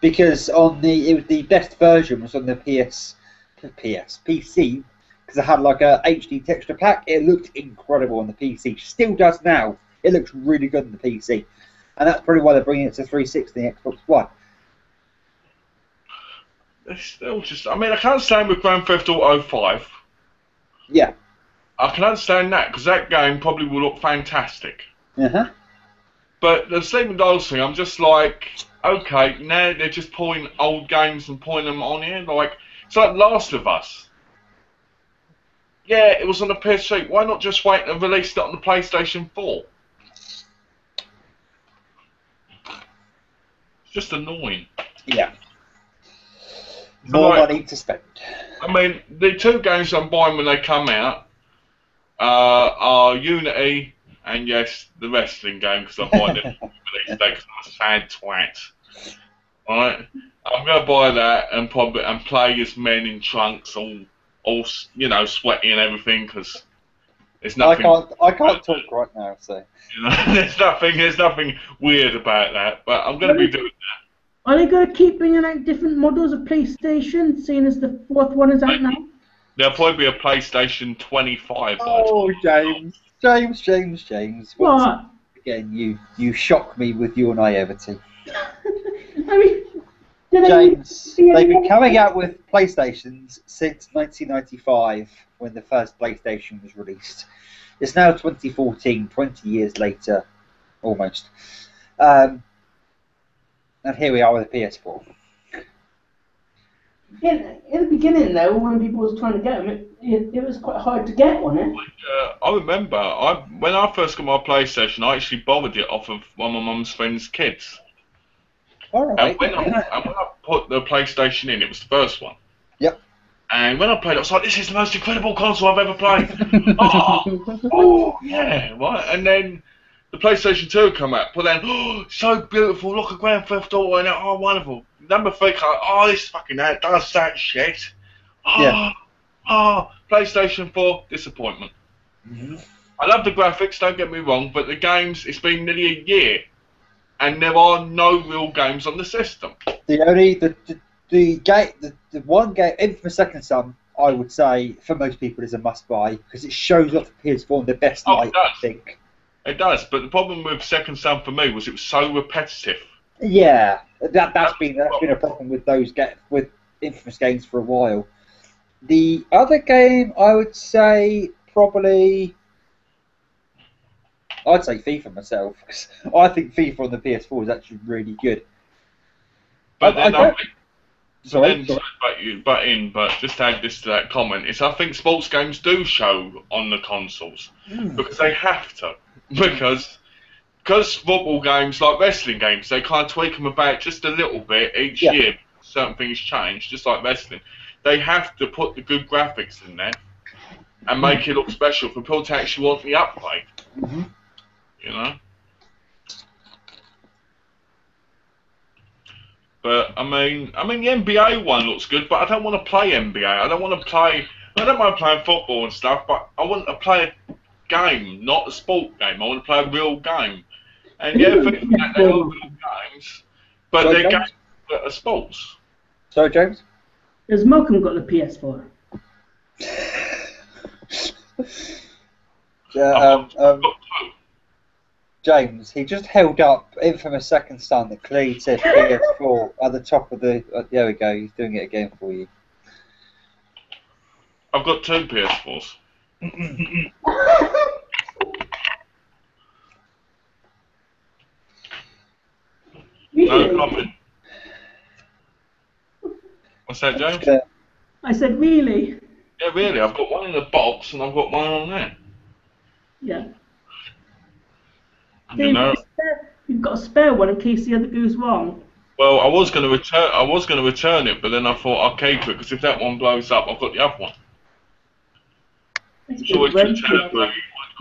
Because the best version was on the PC, because it had like a HD texture pack. It looked incredible on the PC. Still does now. It looks really good on the PC, and that's probably why they're bringing it to 360 and Xbox One. It's still just. I mean, I can't stand with Grand Theft Auto 5. Yeah. I can understand that because that game probably will look fantastic. But the Sleeping Dogs thing, I'm just like, okay, now they're just pulling old games and putting them on here. Like, it's like Last of Us. Yeah, it was on the PS3. Why not just wait and release it on the PlayStation 4? It's just annoying. Yeah. More like, money to spend. I mean, the 2 games I'm buying when they come out are Unity and, yes, the wrestling game, because I'm buying it release day because I'm a sad twat. Alright? I'm going to buy that and play as men in trunks, all you know, sweaty and everything, because there's nothing... I can't talk right now, so... You know, there's nothing weird about that, but I'm going to be doing that. Are they going to keep bringing out different models of PlayStation, seeing as the 4th one is out now? There'll probably be a PlayStation 25. Oh, James. What? Again, you shock me with your naivety. I mean... James, they've been coming out with PlayStations since 1995, when the first PlayStation was released. It's now 2014, 20 years later, almost. And here we are with a PS4. In the beginning, though, when people was trying to get them, it was quite hard to get, wasn't it? I remember, when I first got my PlayStation, I actually borrowed it off of one of my mum's friend's kids. All right. And when I put the PlayStation in, it was the first one. Yep. And when I played it, I was like, this is the most incredible console I've ever played. oh, yeah, right. And then the PlayStation 2 come out, but then, oh, so beautiful, look at Grand Theft Auto in it, oh, wonderful. Number 3 come out, oh, this fucking that does that shit. Oh, PlayStation 4, disappointment. I love the graphics, don't get me wrong, but the games, it's been nearly a year, and there are no real games on the system. The one game, Infamous Second Son, I would say, for most people is a must-buy, because it shows off the PS4 in the best light, I think. It does, but the problem with Second Son for me was it was so repetitive. Yeah, that's been a problem with with Infamous games for a while. The other game, I would say, probably, I'd say FIFA myself, because I think FIFA on the PS4 is actually really good. But then but just to add this to that comment, is I think sports games do show on the consoles because they have to. Because football games, like wrestling games, they kind of tweak them about just a little bit each year. Certain things change, just like wrestling. They have to put the good graphics in there and make it look special for people to actually want the upgrade. You know? But I mean, the NBA one looks good, but I don't want to play NBA. I don't mind playing football and stuff, but I want to play a game, not a sport game. I want to play a real game. And they're all real games, but they're games that are sports. Sorry, James? Has Malcolm got the PS4? James, he just held up Infamous Second Son that clearly says PS4 at the top of the... there we go, he's doing it again for you. I've got 2 PS4s. No comment. What's that, James? I said, really? Yeah, really. I've got one in the box and I've got one on there. Yeah. You know, you've got a spare one in case the other goes wrong. Well, I was going to return it, but then I thought I'll keep it because if that one blows up, I've got the other one. So it's return.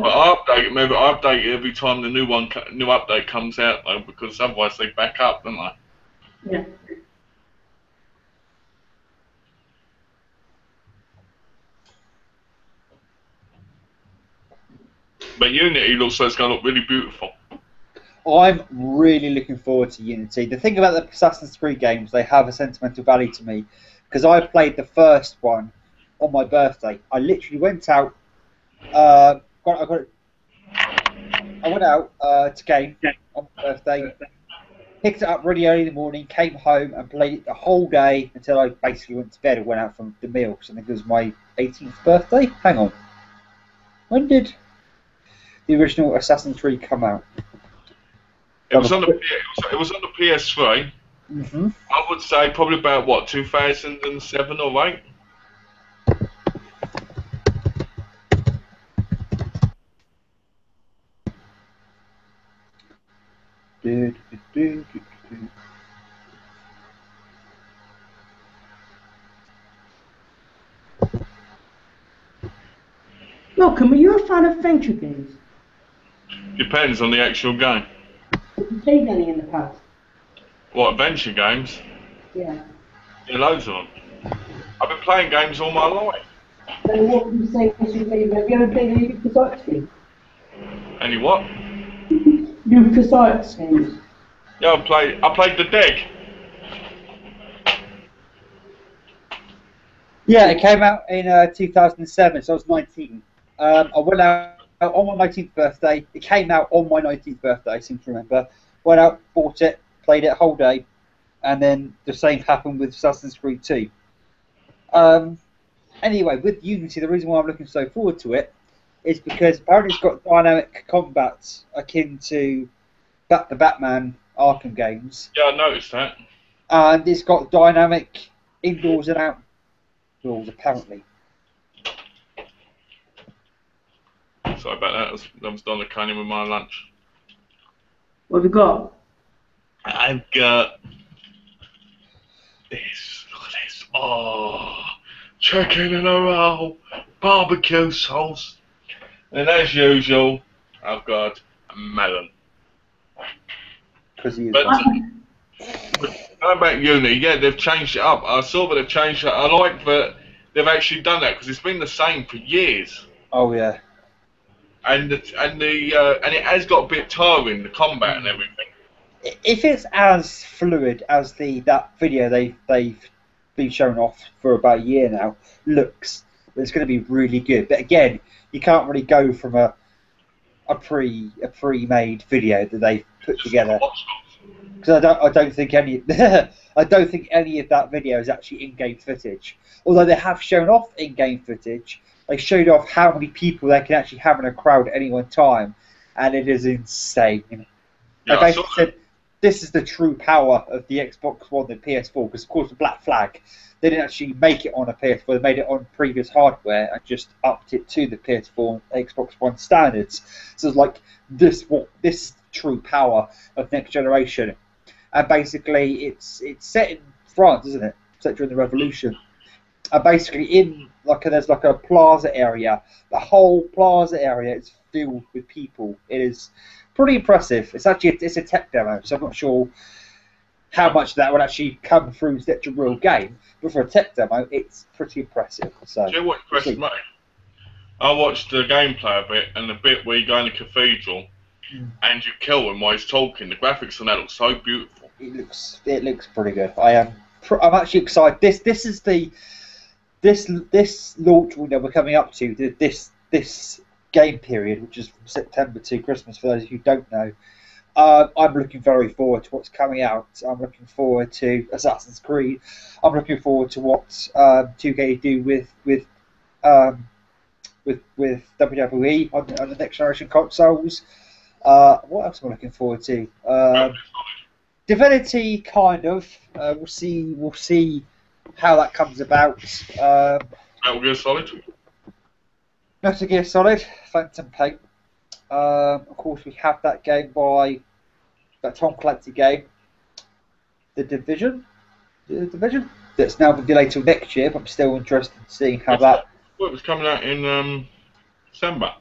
I update it every time the new update comes out though, because otherwise they back up, don't they? Yeah. But Unity looks like it's going to look really beautiful. I'm really looking forward to Unity. The thing about the Assassin's Creed games, they have a sentimental value to me, because I played the first one on my birthday. I literally went out, I went out to game on my birthday, picked it up really early in the morning, came home and played it the whole day until I basically went to bed and went out from the meal, because I think it was my 18th birthday. Hang on. When did the original Assassin's Creed come out? It was on the PS3. I would say probably about what, 2007 or 8. Malcolm, are you a fan of adventure games? Depends on the actual game. Have you played any in the past? What, adventure games? Yeah. Yeah, loads of them. I've been playing games all my life. So what would you say is your favourite? Have you ever played any LucasArts games? Any what? LucasArts games. Yeah, I played The Dig. Yeah, it came out in 2007, so I was 19. I went out on my 19th birthday. It came out on my 19th birthday, I seem to remember. Went out, bought it, played it a whole day, and then the same happened with Assassin's Creed 2. Anyway, with Unity, the reason why I'm looking so forward to it is because apparently it's got dynamic combat akin to the Batman Arkham games. Yeah, I noticed that. And it's got dynamic indoors and outdoors, apparently. Sorry about that. I was done cutting with my lunch. What have you got? I've got this. Look at this. Oh, chicken in a roll, barbecue sauce, and as usual, I've got a melon. Because he is. But going back uni, yeah, they've changed it up. I saw that they've changed it. I like that they've actually done that because it's been the same for years. Oh yeah. And it has got a bit tiring, the combat and everything. If it's as fluid as that video they've been showing off for about a year now looks, it's going to be really good. But again, you can't really go from a pre-made video that they've put together, because I don't think any I don't think any of that video is actually in-game footage. Although they have shown off in-game footage, they showed off how many people they can actually have in a crowd at any one time, and it is insane. Yeah, they basically said this is the true power of the Xbox One and PS4, because of course the Black Flag, they didn't actually make it on a PS4, they made it on previous hardware and just upped it to the PS4 and Xbox One standards. So it's like this is the true power of next generation. And basically it's set in France, isn't it? Set during the Revolution. And basically there's like a plaza area. The whole plaza area is filled with people. It is pretty impressive. It's a tech demo, so I'm not sure how much that would actually come through to the real game. But for a tech demo, it's pretty impressive. So, do you know what impressed me? I watched the gameplay a bit, and the bit where you go in the cathedral and you kill him while he's talking. The graphics on that look so beautiful. It looks pretty good. I'm actually excited. This launch window we're coming up to, this game period, which is from September to Christmas, for those who don't know. I'm looking very forward to what's coming out. I'm looking forward to Assassin's Creed. I'm looking forward to what 2K do with WWE on the next generation consoles. What else am I looking forward to? Divinity, kind of. We'll see how that comes about. Metal Gear Solid. Metal Gear Solid, Phantom Pain. Of course, we have that game that Tom Clancy game, The Division. That's now been delayed till next year, but I'm still interested in seeing how that. Well, it was coming out in December.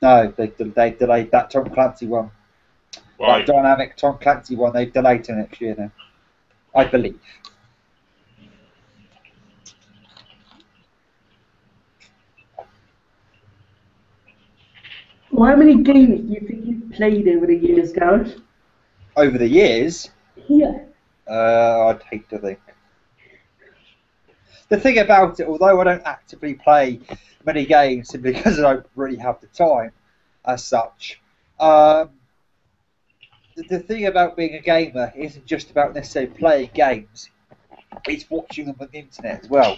No, they delayed that Tom Clancy one. Right. That dynamic Tom Clancy one, they've delayed till next year now, I believe. Well, how many games do you think you've played over the years, Gareth? Over the years? Yeah. I'd hate to think. The thing about it, although I don't actively play many games simply because I don't really have the time as such, the thing about being a gamer isn't just about necessarily playing games, it's watching them on the internet as well.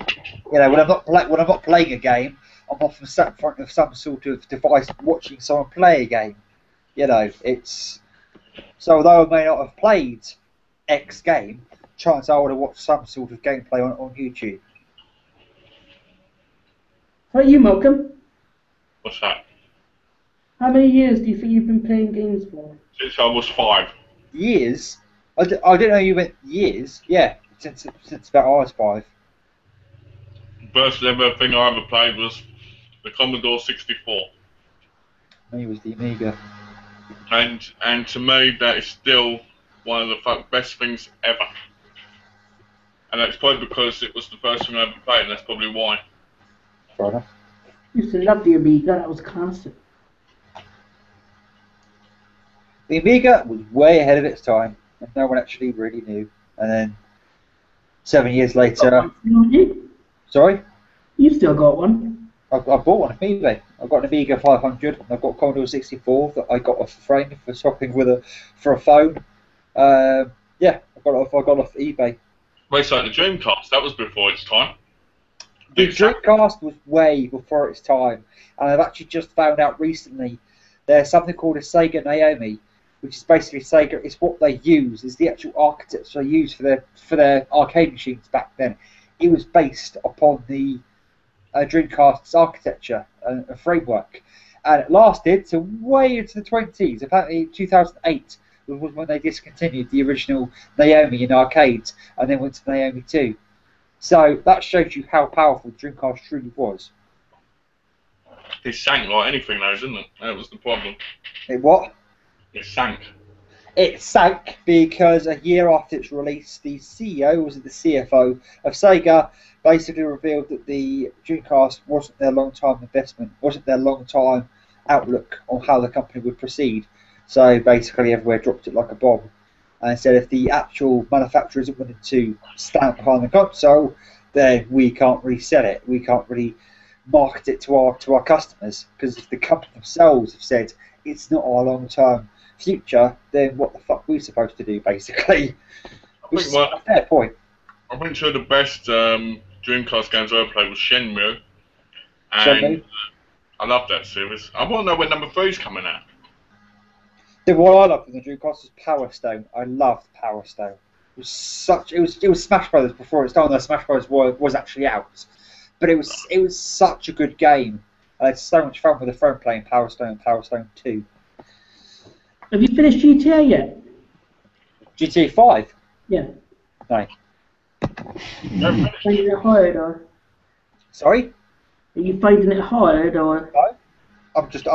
You know, when I'm not playing a game, I'm often sat in front of some sort of device watching someone play a game. You know, it's... So although I may not have played X game, chances are I would have watched some sort of gameplay on YouTube. How about you, Malcolm? What's that? How many years do you think you've been playing games for? Since I was 5. Years? I didn't know you meant years. Yeah, since about I was 5. The first ever thing I ever played was the Commodore 64. Me was the Amiga. And to me, that is still one of the best things ever. And that's probably because it was the first thing I ever played, and that's probably why. Fair enough. I used to love the Amiga, that was classic. The Amiga was way ahead of its time, and no one actually really knew. And then 7 years later... Sorry? You still got one. I bought one off eBay. I've got an Amiga 500, and I've got a Commodore 64 that I got off a friend for swapping for a phone. Yeah, I got it off eBay. It's like the Dreamcast, that was before its time. The Dreamcast was way before its time, and I've actually just found out recently there's something called a Sega Naomi, which is basically Sega. It's what they use. It's the actual architecture they use for their arcade machines back then. It was based upon the Dreamcast's architecture and framework, and it lasted to way into the 20s. Apparently, 2008 was when they discontinued the original Naomi in arcades, and then went to Naomi 2. So that shows you how powerful Dreamcast truly was. It sank like anything though, didn't it? That was the problem. It what? It sank. It sank because a year after its release, the CEO, was it the CFO of Sega, basically revealed that the Dreamcast wasn't their long-term investment, wasn't their long-term outlook on how the company would proceed. So basically everywhere dropped it like a bomb. And said if the actual manufacturer isn't willing to stand behind the console, then we can't really sell it. We can't really market it to our customers, because if the company themselves have said it's not our long-term future, then what the fuck are we supposed to do, basically? Which is a fair point. I think two of the best Dreamcast games I ever played was Shenmue. And Shenmue? I love that series. I want to know when number 3's coming out. What I loved in the Dreamcast was Power Stone. I loved Power Stone. It was Smash Brothers before it started. Smash Brothers was actually out, but it was such a good game. I had so much fun with a friend playing Power Stone and Power Stone 2. Have you finished GTA yet? GTA 5? Yeah. No. Finding it hard, or Sorry? are you finding it hard, or? No. I'm just.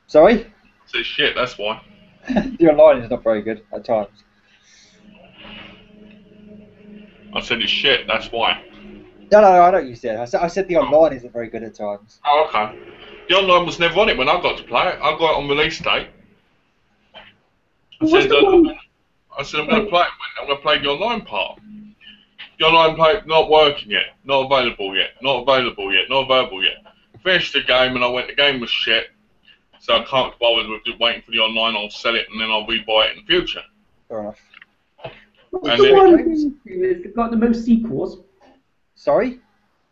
Sorry? It's shit, that's why. The online is not very good at times. I said it's shit, that's why. No, I don't use that. I said the online isn't very good at times. Oh, okay. The online was never on it when I got to play it. I got it on release date. I said I'm going to play it. I'm going to play the online part. The online part not working yet. Not available yet. Not available yet. Not available yet. Finished the game and I went, the game was shit. So I can't bother with waiting for the online. I'll sell it and then I'll rebuy it in the future. Fair enough. What's the one series that got the most sequels? Sorry?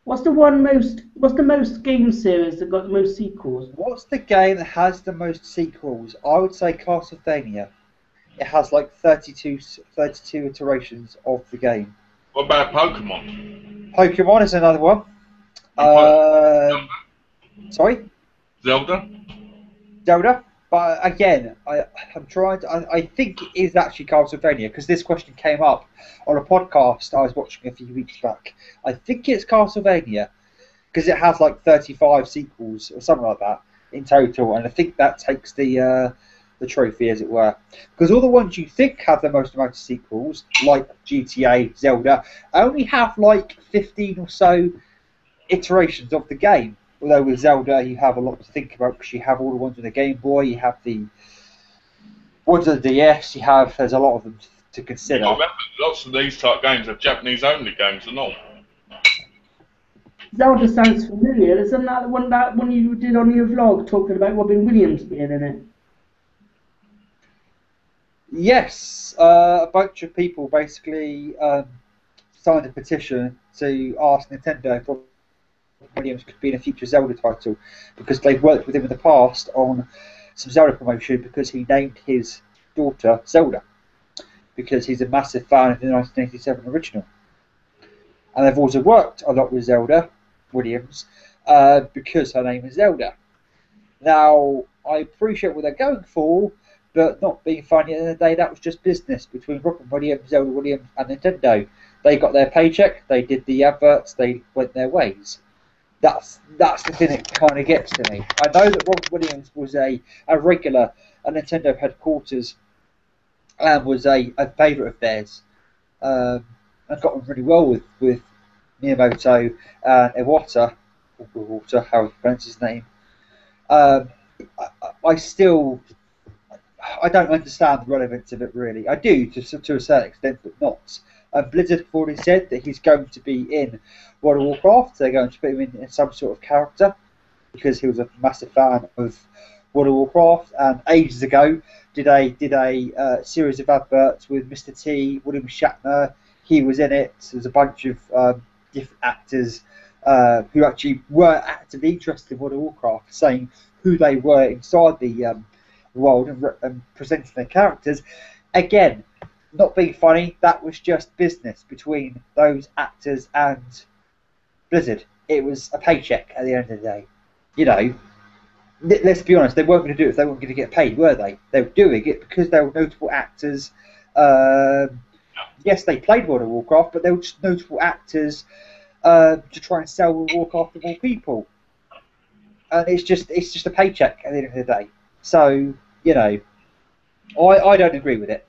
What's the most game series that got the most sequels? What's the game that has the most sequels? I would say Castlevania. It has like 32 iterations of the game. What about Pokemon? Pokemon is another one. Sorry? Zelda? Zelda? But again, I'm trying to. I think it is actually Castlevania, because this question came up on a podcast I was watching a few weeks back. I think it's Castlevania, because it has like 35 sequels or something like that in total, and I think that takes the trophy, as it were. Because all the ones you think have the most amount of sequels, like GTA, Zelda, only have like 15 or so iterations of the game. Although with Zelda, you have a lot to think about, because you have all the ones with the Game Boy, you have the ones with the DS, there's a lot of them to consider. Remember, lots of these type games are Japanese-only games and all. Zelda sounds familiar. Isn't that the one you did on your vlog, talking about Robin Williams being in it? Yes, a bunch of people basically signed a petition to ask Nintendo if Williams could be in a future Zelda title, because they've worked with him in the past on some Zelda promotion, because he named his daughter Zelda, because he's a massive fan of the 1987 original. And they've also worked a lot with Zelda Williams because her name is Zelda. Now, I appreciate what they're going for, but not being funny at the end of the day, that was just business between Robin Williams, Zelda Williams and Nintendo. They got their paycheck, they did the adverts, they went their ways. That's the thing that kind of gets to me. I know that Robin Williams was a regular at Nintendo headquarters and was a favourite of theirs. And got on really well with Miyamoto and Iwata, how he pronounces his name. I don't understand the relevance of it, really. I do, to a certain extent, but not. Blizzard have already said that he's going to be in World of Warcraft. They're going to put him in some sort of character, because he was a massive fan of World of Warcraft, and ages ago did a series of adverts with Mr. T, William Shatner. He was in it. There's a bunch of different actors who actually were actively interested in World of Warcraft, saying who they were inside the world and presenting their characters. Again, not being funny, that was just business between those actors and Blizzard. It was a paycheck at the end of the day. You know, let's be honest, they weren't going to do it if they weren't going to get paid, were they? They were doing it because they were notable actors. Yes, they played World of Warcraft, but they were just notable actors to try and sell World of Warcraft to more people. And it's just a paycheck at the end of the day. So you know, I don't agree with it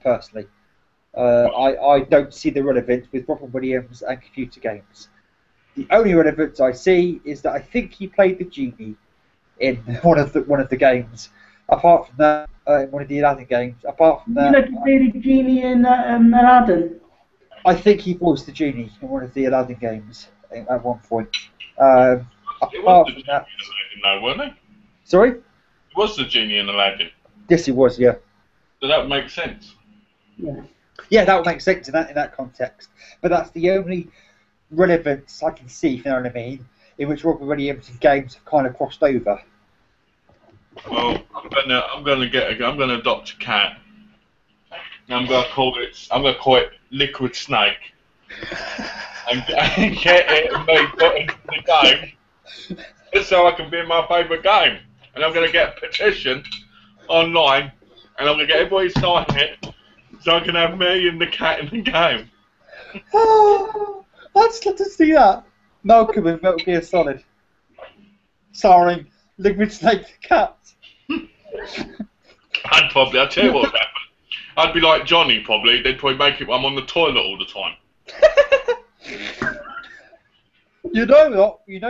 personally. I don't see the relevance with Robin Williams and computer games. The only relevance I see is that I think he played the genie in one of the games. Apart from that, in one of the Aladdin games. Apart from that, you know, he played the genie in Aladdin. I think he voiced the genie in one of the Aladdin games at one point. Apart from that, no, wasn't he? Sorry? He was the genie in Aladdin. Yes, he was. Yeah. So that would make sense. Yeah. Yeah, that would make sense in that context. But that's the only relevance I can see, if you know what I mean, in which Robin Williams and games have kind of crossed over. Well, I'm gonna adopt a cat. I'm gonna call it Liquid Snake. And get it and me put into the game, just so I can be in my favourite game. And I'm gonna get a petition online, and I'm gonna get everybody to sign it, so I can have me and the cat in the game. Oh, I'd love to see that. Malcolm in Metal Gear Solid, starring Liquid Snake the cat. I'll tell you what would happen. I'd be like Johnny, probably. They'd probably make it I'm on the toilet all the time. You know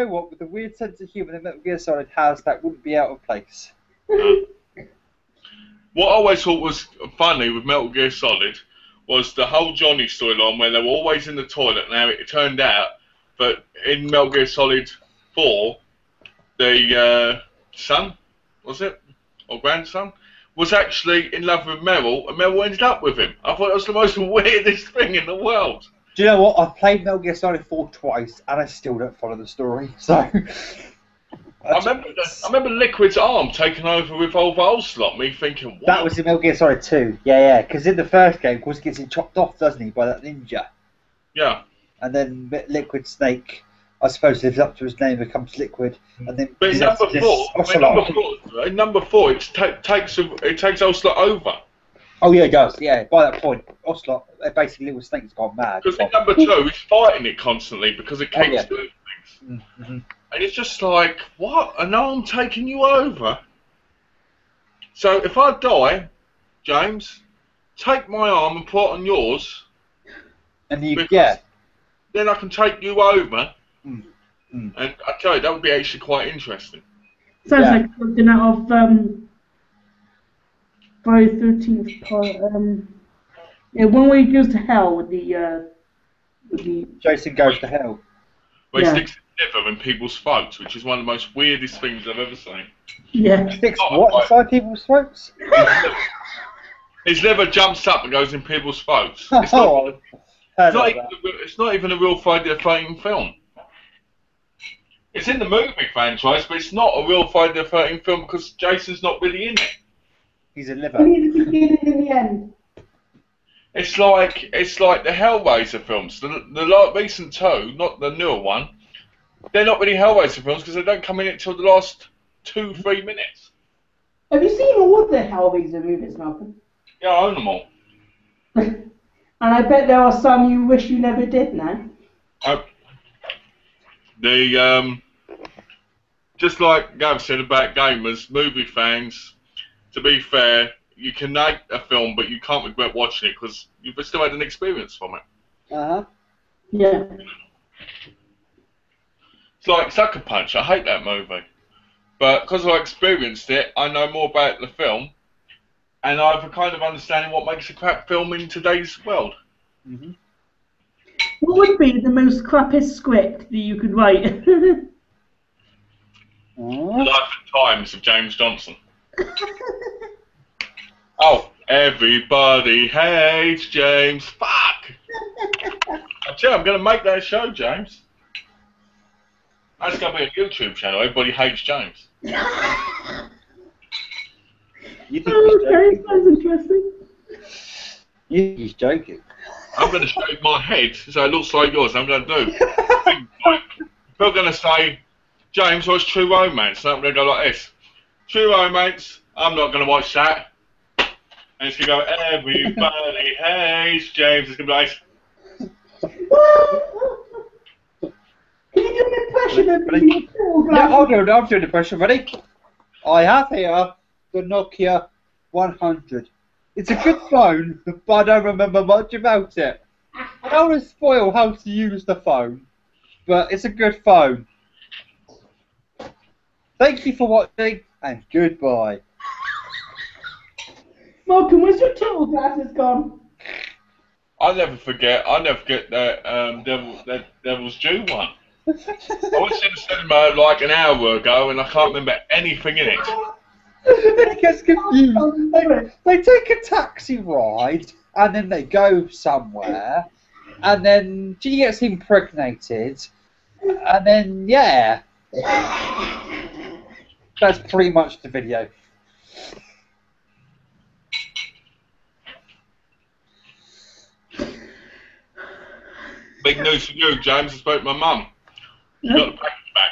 what? With the weird sense of humour that Metal Gear Solid has, that wouldn't be out of place. What I always thought was funny with Metal Gear Solid was the whole Johnny storyline where they were always in the toilet. Now, it turned out that in Metal Gear Solid 4, the son, was it? Or grandson? Was actually in love with Meryl, and Meryl ended up with him. I thought it was the most weirdest thing in the world. Do you know what? I've played Metal Gear Solid 4 twice, and I still don't follow the story. So I remember Liquid's arm taking over with old Ocelot. Me thinking, what? That was in Metal Gear Solid 2. Yeah. Because in the first game, of course, he gets him chopped off, doesn't he, by that ninja? Yeah. And then Liquid Snake, I suppose, lives up to his name, becomes Liquid, and then. But in number 4, it takes Ocelot over. Oh yeah, it does. Yeah, by that point, Ocelot, basically, Little Snake's gone mad. Because in number 2, he's fighting it constantly because it keeps doing things. Mm-hmm. And it's just like, what? An arm taking you over? So if I die, James, take my arm and put it on yours. And you, then I can take you over. Mm. And I tell you, that would be actually quite interesting. Sounds like something out of Friday the 13th part. One where he goes to hell with the Jason Goes to Hell. Where he sticks his liver in people's throats, which is one of the most weirdest things I've ever seen. Yeah. Sticks what inside people's throats? His liver jumps up and goes in people's throats. It's not even a real Friday the 13th film. It's in the movie franchise, but it's not a real Friday the 13th film because Jason's not really in it. He's a liver. Only the beginning and the end. It's like the Hellraiser films. The recent 2, not the newer one. They're not really Hellraiser films because they don't come in until the last 2-3 minutes. Have you seen all the Hellraiser movies, Malcolm? Yeah, I own them all. And I bet there are some you wish you never did now. Just like Gav said about gamers, movie fans, to be fair, you can hate a film, but you can't regret watching it because you've still had an experience from it. Yeah. It's like Sucker Punch. I hate that movie. But because I experienced it, I know more about the film, and I have a kind of understanding what makes a crap film in today's world. Mm-hmm. What would be the most crappiest script that you could write? Life and Times of James Johnson. Oh, everybody hates James. Fuck! I tell you, I'm going to make that show, James. That's going to be a YouTube channel. Everybody hates James. You think Okay, that's interesting. You think he's joking? I'm going to shave my head so it looks like yours. I'm going to do. People are going to say, James, what's True Romance? And I'm going to go like this. True Romance, I'm not going to watch that. And it's going to go, everybody hates James. It's going to be like... Can you do an impression of me? Yeah, I'll do an impression, ready? I have here the Nokia 100. It's a good phone, but I don't remember much about it. I don't want to spoil how to use the phone, but it's a good phone. Thank you for watching, and goodbye. Malcolm, where's your total glasses gone? I'll never forget that Devil's Due one. I went to the cinema like an hour ago and I can't remember anything in it. It gets confused. They take a taxi ride and then they go somewhere and then she gets impregnated and then, yeah. That's pretty much the video. Big news for you, James. I spoke to my mum. She got the package back.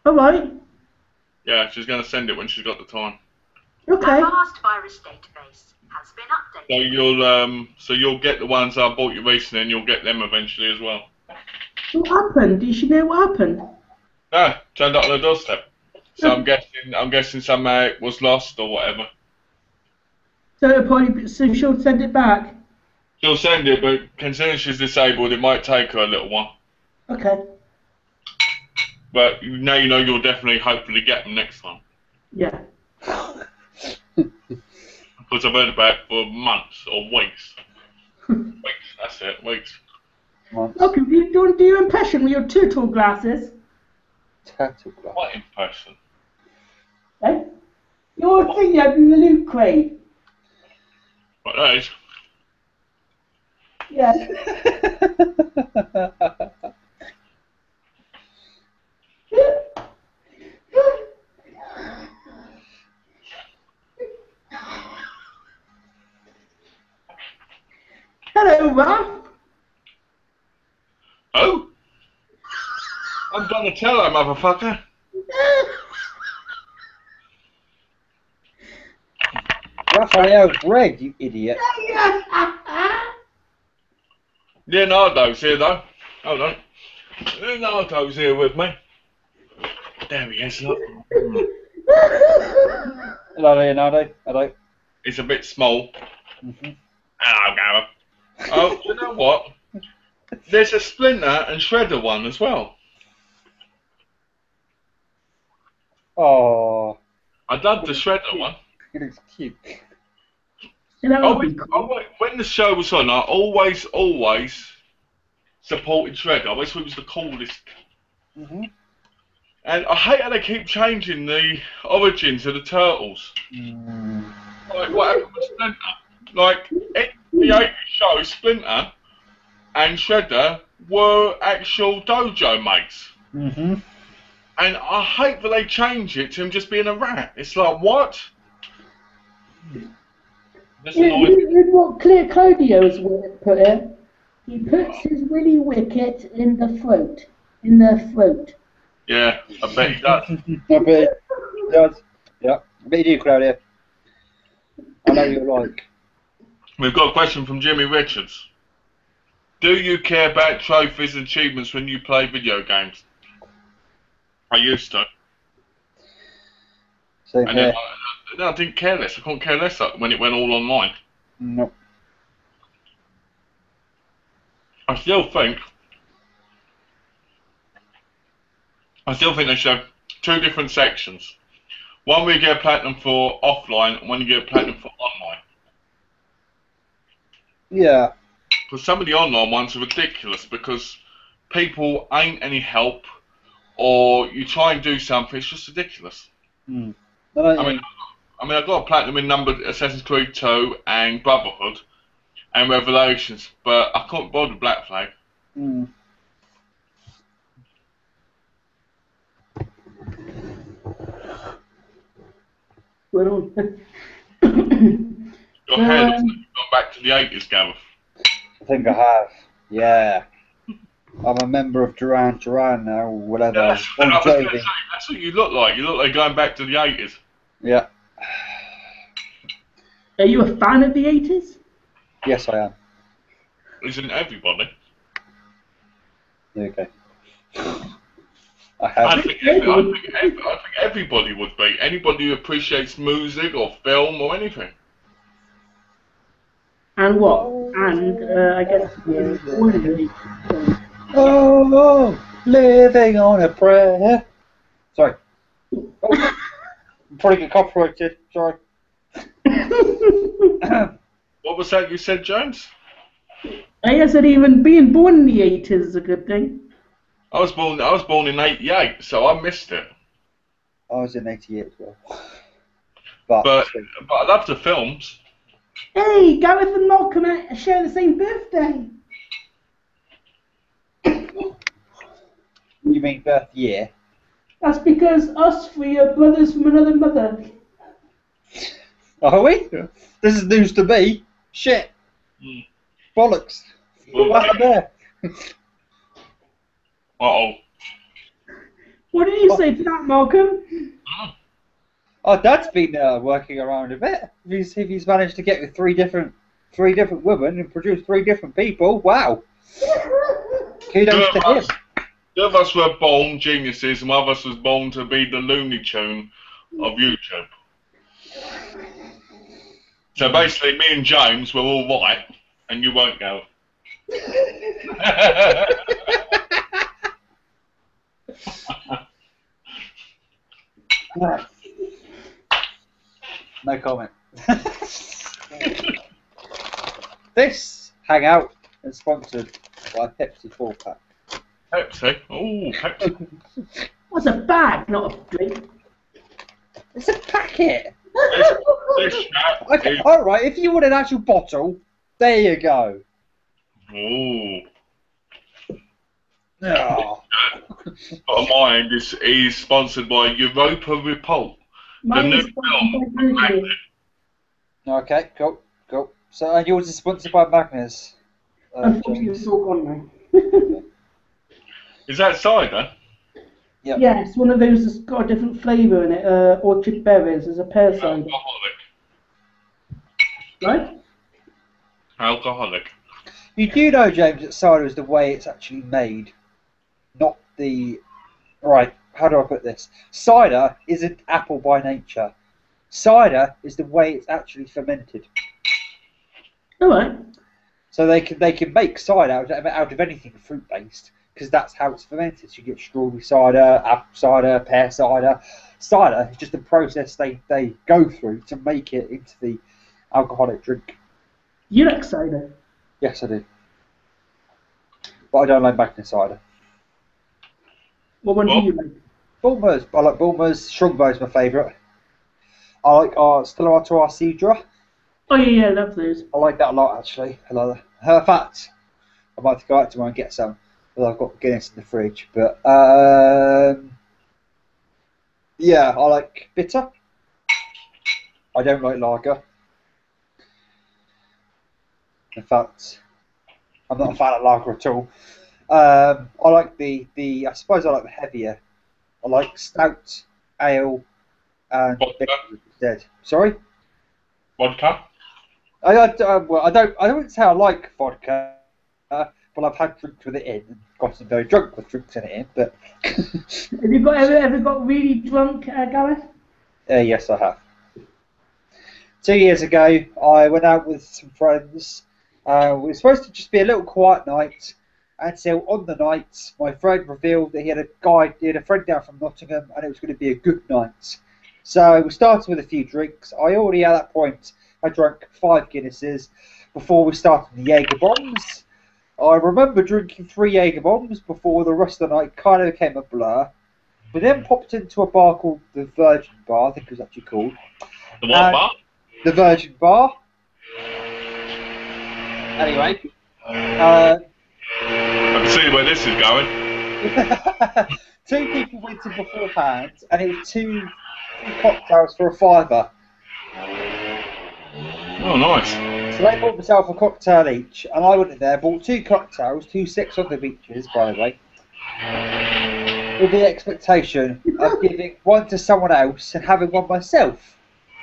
Alright. Yeah, she's going to send it when she's got the time. Okay. Advanced virus database has been updated. So you'll get the ones I bought you recently, and you'll get them eventually as well. What happened? Did she know what happened? No, turned up on the doorstep. So I'm guessing somehow it was lost or whatever. So she'll send it back. She'll send it, but considering she's disabled, it might take her a little while. Okay. But now you know you'll definitely, hopefully, get them next time. Yeah. Because I've heard about it for months or weeks. Weeks, that's it, weeks. Okay, do you want to do your impression with your turtle glasses? Turtle glasses. What impression? Eh? Your thing you had in the loot crate. What that is? Yeah. Hello, Ralph. Oh? I'm gonna tell her, motherfucker. Raphael's red, you idiot. Leonardo's here though. Hold on. Leonardo's here with me. There he is, look. Hello, Leonardo. Hello. It's a bit small. Mm-hmm. Hello, Gareth. Oh, you know what? There's a Splinter and Shredder one as well. Oh. I love the Shredder one. It looks cute. You know, When the show was on, I always supported Shredder. I always thought he was the coolest. Mm-hmm. And I hate how they keep changing the origins of the Turtles. Mm. Like, what happened with Splinter? Like, in the 80s show, Splinter and Shredder were actual dojo mates. Mm-hmm. And I hate that they change it to him just being a rat. It's like, what? With what Clear Clodio's put in, he puts his Willy Wicket in the throat. In their throat. Yeah, I bet he does. I bet he does. Yeah, I bet you do, Claudia. I know you're like. We've got a question from Jimmy Richards. Do you care about trophies and achievements when you play video games? I used to. Same And here. then I didn't care less. I couldn't care less when it went all online. No. I still think they should have two different sections. One where you get a platinum for offline, and one you get a platinum for online. Yeah. Because some of the online ones are ridiculous because people ain't any help, or you try and do something, it's just ridiculous. Mm. I mean, I got a platinum in numbered Assassin's Creed 2 and Brotherhood and Revelations, but I couldn't bother Black Flag. Mm. Well, Your hair looks like you've gone back to the 80s, Gareth. I think I have. Yeah. I'm a member of Duran Duran now, or whatever. Yeah, Bon I was going to Jovi. say, that's what you look like. You look like going back to the 80s. Yeah. are you a fan of the 80s? Yes, I am. Isn't everybody? Okay. I have. I think everybody would be. Anybody who appreciates music or film or anything. And what? And I guess being born in the 80s. Oh, living on a prayer. Sorry. Oh, I'm probably get copyrighted. Sorry. What was that you said, James? I guess that even being born in the 80s is a good thing. I was born in '88, so I missed it. I was in '88 as well. But I love the films. Hey, Gareth and Malcolm share the same birthday. You mean birth year? That's because us three are brothers from another mother. Are we? This is news to me. Shit. Bollocks. What happened there? Uh-oh. What did you say to that, Malcolm? Oh, Dad's been working around a bit. If he's managed to get with three different women and produce 3 different people, wow. Kudos to him. 2 of us were born geniuses, and 1 of us was born to be the Looney Tune of YouTube. So basically, me and James were all right, and you won't go. No comment. This hangout is sponsored by Pepsi 4-pack. Pepsi? Oh, Pepsi. What's a bag, not a drink? It's a packet. This chat Okay, is... alright, if you want an actual bottle, there you go. Oh. Oh. But mine is sponsored by Europa Report. The Mine new is film. Magnus. Okay, cool. So yours is sponsored by Magnus. Unfortunately, James. it's all gone now. Is that cider? Yep. Yeah, it's one of those that's got a different flavour in it. Orchard berries. There's a pear cider. Alcoholic. Right? Alcoholic. You do know, James, that cider is the way it's actually made, not the... Right, how do I put this? Cider isn't apple by nature. Cider is the way it's actually fermented. Alright. So they can make cider out of anything fruit-based, because that's how it's fermented. So you get strawberry cider, apple cider, pear cider. Cider is just the process they go through to make it into the alcoholic drink. You like cider? Yes, I do. But I don't like Magnus cider. What one do you like? Bulmers. I like Bulmers. Shrugbo's my favourite. I like Stella Artois Cidra. Oh yeah, I love those. I like that a lot, actually. I like that. In fact, I might have to go out tomorrow and get some. Well, I've got Guinness in the fridge. But, yeah, I like bitter. I don't like lager. In fact, I'm not a fan of lager at all. I like I suppose I like the heavier. I like stout, ale, and bitter instead. Sorry? Vodka? Well, I wouldn't say I like vodka, but I've had drinks with it in and gotten very drunk with drinks in it in. But Have you ever got really drunk, Gareth? yes, I have. 2 years ago, I went out with some friends. We were supposed to just be a little quiet night until on the night, my friend revealed that he had a friend down from Nottingham, and it was going to be a good night. So we started with a few drinks. I already at that point had drunk 5 Guinnesses before we started the Jaeger bombs. I remember drinking 3 Jaeger bombs before the rest of the night kind of became a blur. We then popped into a bar called the Virgin Bar, I think it was actually called. The what bar? The Virgin Bar. Anyway. I can see where this is going. 2 people went in beforehand, and it was 2 cocktails for a £5. Oh, nice. So they bought themselves a cocktail each, and I went in there, bought 2 cocktails, 2 6 on the beaches, by the way, with the expectation of giving one to someone else and having one myself.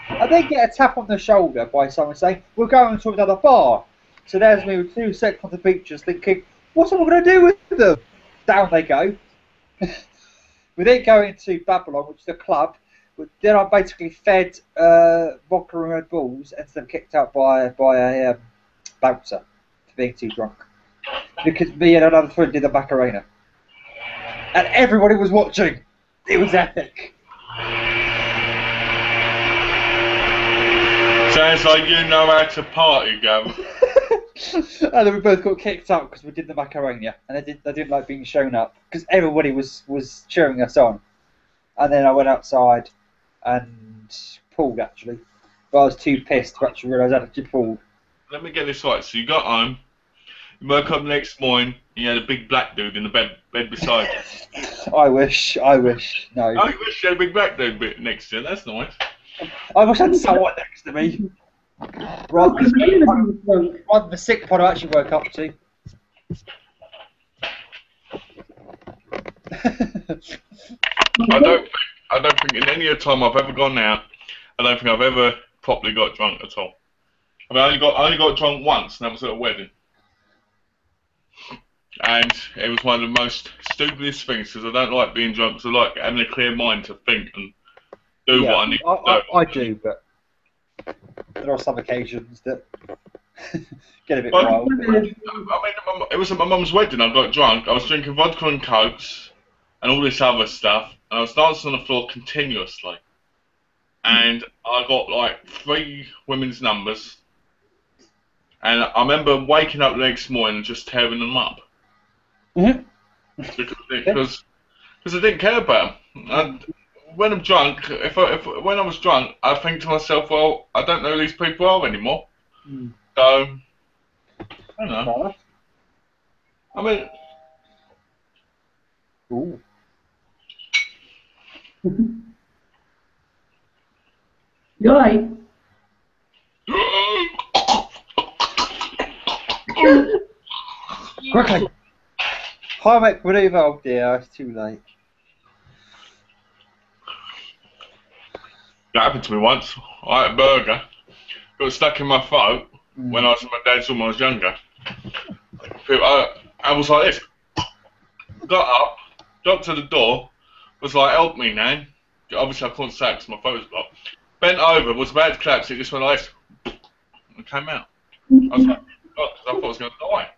I then get a tap on the shoulder by someone saying, "We're going to another bar." So there's me with 2 6 on the beaches thinking, what am I going to do with them? Down they go. We then go into Babylon, which is a club. Then I'm basically fed vodka and Red Bulls and then kicked out by a bouncer for being too drunk. Because me and another friend did the Macarena. And everybody was watching. It was epic. Sounds like you know how to party, Gavin. And then we both got kicked out because we did the Macarena. And they didn't like being shown up. Because everybody was cheering us on. And then I went outside and pulled, actually. But I was too pissed to actually realise I'd actually pulled. Let me get this right. So you got home, you woke up the next morning, and you had a big black dude in the bed beside you. I wish. No. I wish you had a big black dude next to you. That's nice. I wish I had someone next to me. Rather than the sick pod I actually woke up to. I don't think in any of the time I've ever gone out, I don't think I've ever properly got drunk at all. I mean, I only got drunk once, and that was at a wedding. And it was one of the most stupidest things, because I don't like being drunk, because I like having a clear mind to think and do what I need to do. I do, but there are some occasions that get a bit wild. I mean, it was at my mum's wedding. I got drunk. I was drinking vodka and cokes and all this other stuff, and I was dancing on the floor continuously. And I got like 3 women's numbers, and I remember waking up the next morning and just tearing them up. Mm-hmm. Because I didn't care about them. And when I'm drunk, when I was drunk, I think to myself, well, I don't know who these people are anymore. So, I don't know. I mean... Ooh. You're right. Quickly. Hi, mate. Whatever. Oh dear, it's too late. That happened to me once. I had a burger, got stuck in my throat when I was at my dad's when I was younger. I was like this. Got up, got to the door, was like, help me, Nan. Obviously I couldn't say it because my throat was blocked. Bent over, was about to collapse, it just went like this. And came out. I was like, oh, because I thought I was going to die.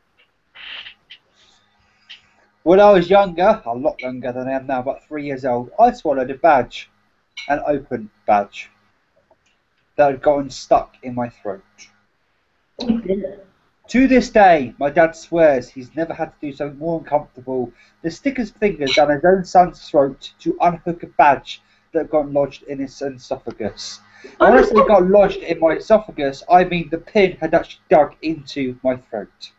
When I was younger, a lot younger than I am now, about 3 years old, I swallowed a badge, an open badge, that had gotten stuck in my throat. Oh, dear. To this day, my dad swears he's never had to do something more uncomfortable than stick his fingers down his own son's throat to unhook a badge that got lodged in his esophagus. When I say got lodged in my esophagus, I mean the pin had actually dug into my throat.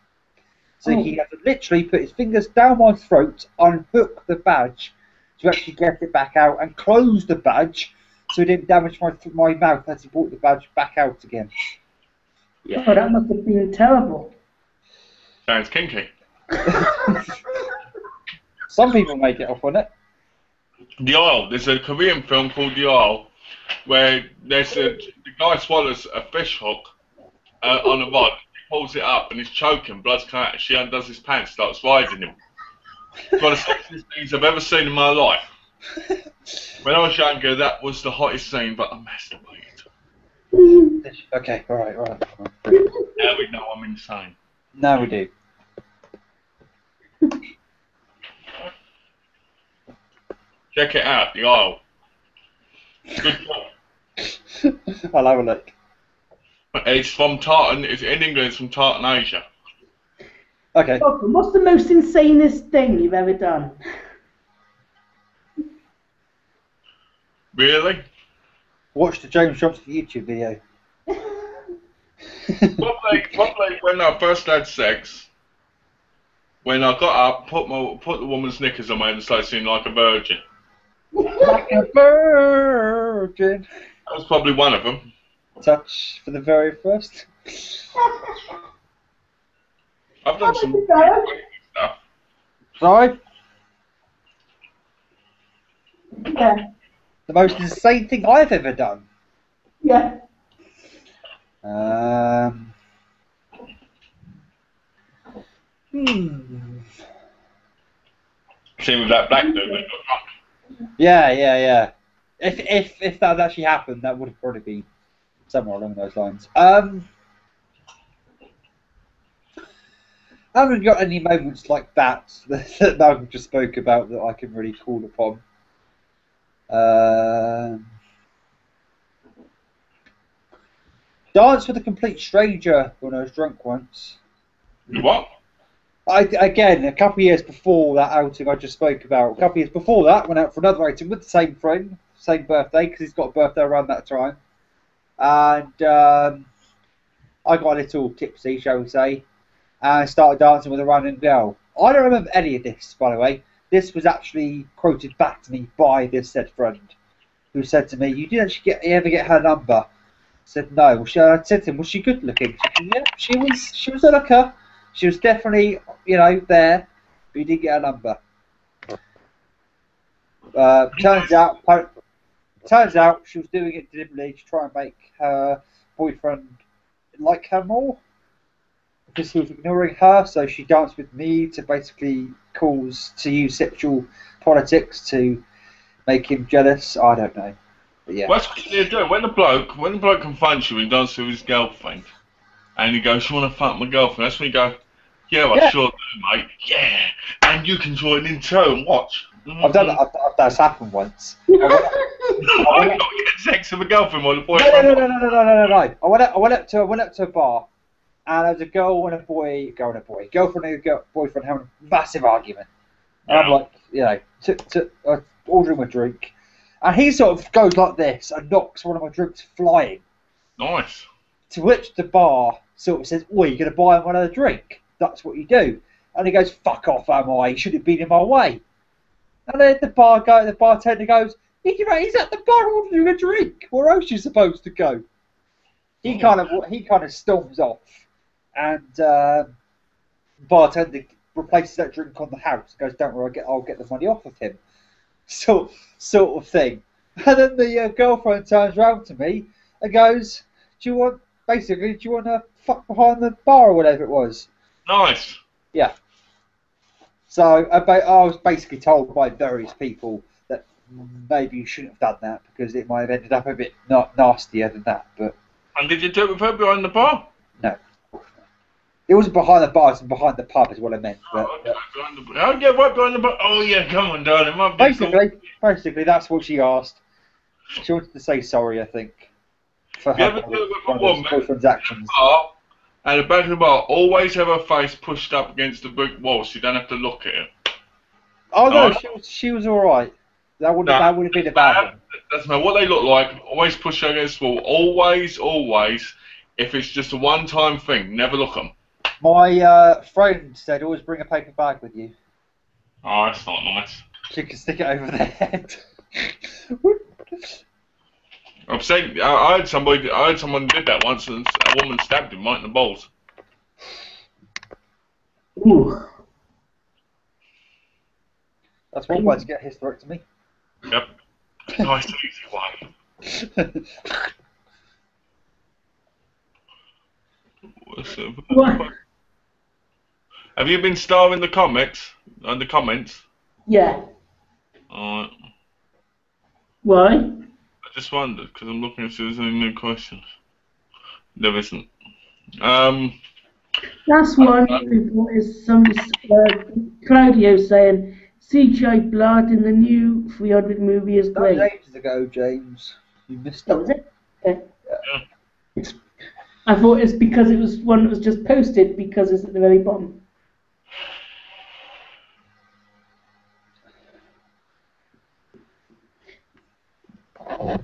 So he had to literally put his fingers down my throat, unhook the badge to actually get it back out, and close the badge so it didn't damage my mouth as he brought the badge back out again. Yeah, that must have been terrible. Sounds kinky. Some people make it off on it. The Isle. There's a Korean film called The Isle where the guy swallows a fish hook on a rod, he pulls it up and he's choking, blood's coming out, she undoes his pants, starts riding him. It's one of the sexiest things I've ever seen in my life. When I was younger, that was the hottest scene, but I masturbated. Okay, alright. Now we know I'm insane. Now we do. Check it out, The Isle. Good job. I'll have a look. It's from Tartan, it's in England, it's from Tartan, Asia. Okay. What's the most insanest thing you've ever done? Really? Watch the James Johnson YouTube video. Probably when I first had sex, when I got up, put the woman's knickers on me and started singing like a virgin. Like a virgin. That was probably one of them. Touch for the very first. I've done some stuff. Sorry? Yeah. The most insane thing I've ever done. Yeah. Same with that black dude that got drunk. Yeah. If that had actually happened, that would have probably been somewhere along those lines. I haven't got any moments like that that Malcolm just spoke about that I can really call upon. Danced with a complete stranger when I was drunk once. What? Again, a couple of years before that outing I just spoke about, a couple of years before that, went out for another outing with the same friend, same birthday, because he's got a birthday around that time. And I got a little tipsy, shall we say, and started dancing with a random girl. I don't remember any of this, by the way. This was actually quoted back to me by this said friend, who said to me, "You didn't actually ever get her number?" I said, "No." Well, I said to him, "Was she good looking?" She said, "Yeah, she was a looker. She was definitely, there, but you didn't get her number." Turns out she was doing it deliberately to try and make her boyfriend like her more, because he was ignoring her. So she danced with me to basically use sexual politics to make him jealous. I don't know, but yeah. What's what you do? When the bloke confronts you and dances with his girlfriend, and he goes, "You want to fuck my girlfriend?" That's when you go, "Yeah, I sure do, mate. Yeah, and you can join in too and watch." I've done that. That's happened once. I'm not getting sex with a girlfriend while the boyfriend. No. I went up to a bar, and there was a girlfriend and a boyfriend having a massive argument. And I'm like, ordering a drink, and he sort of goes like this and knocks one of my drinks flying. Nice. To which the bar sort of says, "Oh, you're going to buy him another drink? That's what you do." And he goes, "Fuck off, am I? You should have been in my way." And then the bartender goes, "He's at the bar ordering a drink. Where else are you supposed to go?" He kind of storms off, and bartender replaces that drink on the house. Goes, "Don't worry, I'll get the money off of him." Sort of thing. And then the girlfriend turns around to me and goes, do you want to fuck behind the bar or whatever it was?" Nice. Yeah. So I was basically told by various people that maybe you shouldn't have done that because it might have ended up a bit nastier than that. But And did you do it with her behind the bar? No. It wasn't behind the bar, it was behind the pub is what I meant. But, okay. Behind the bar. Oh, yeah, right behind the bar. Oh, yeah, come on, darling. Basically, that's what she asked. She wanted to say sorry, I think, for her boyfriend's actions. At the back of the bar, always have her face pushed up against the brick wall so you don't have to look at her. Oh, no, she was alright. That would have been a bad one. Doesn't matter what they look like, always push her against the wall. Always, if it's just a one-time thing, never look at them. My friend said always bring a paper bag with you. Oh, that's not nice. She can stick it over their head. I'm saying, I heard someone did that once, and a woman stabbed him right in the balls. Ooh. That's one way to get a hysterectomy. Yep. Nice easy one. What? Have you been starring the comics and the comments? Yeah. Alright. Why? I just wondered because I'm looking if there's any new questions. There isn't. That's one. Is some Claudio saying CGI blood in the new 300 movie is great. That was ages ago, James. You missed Oh, was it? Okay. Yeah. I thought it's because it was one that was just posted because it's at the very bottom. Wear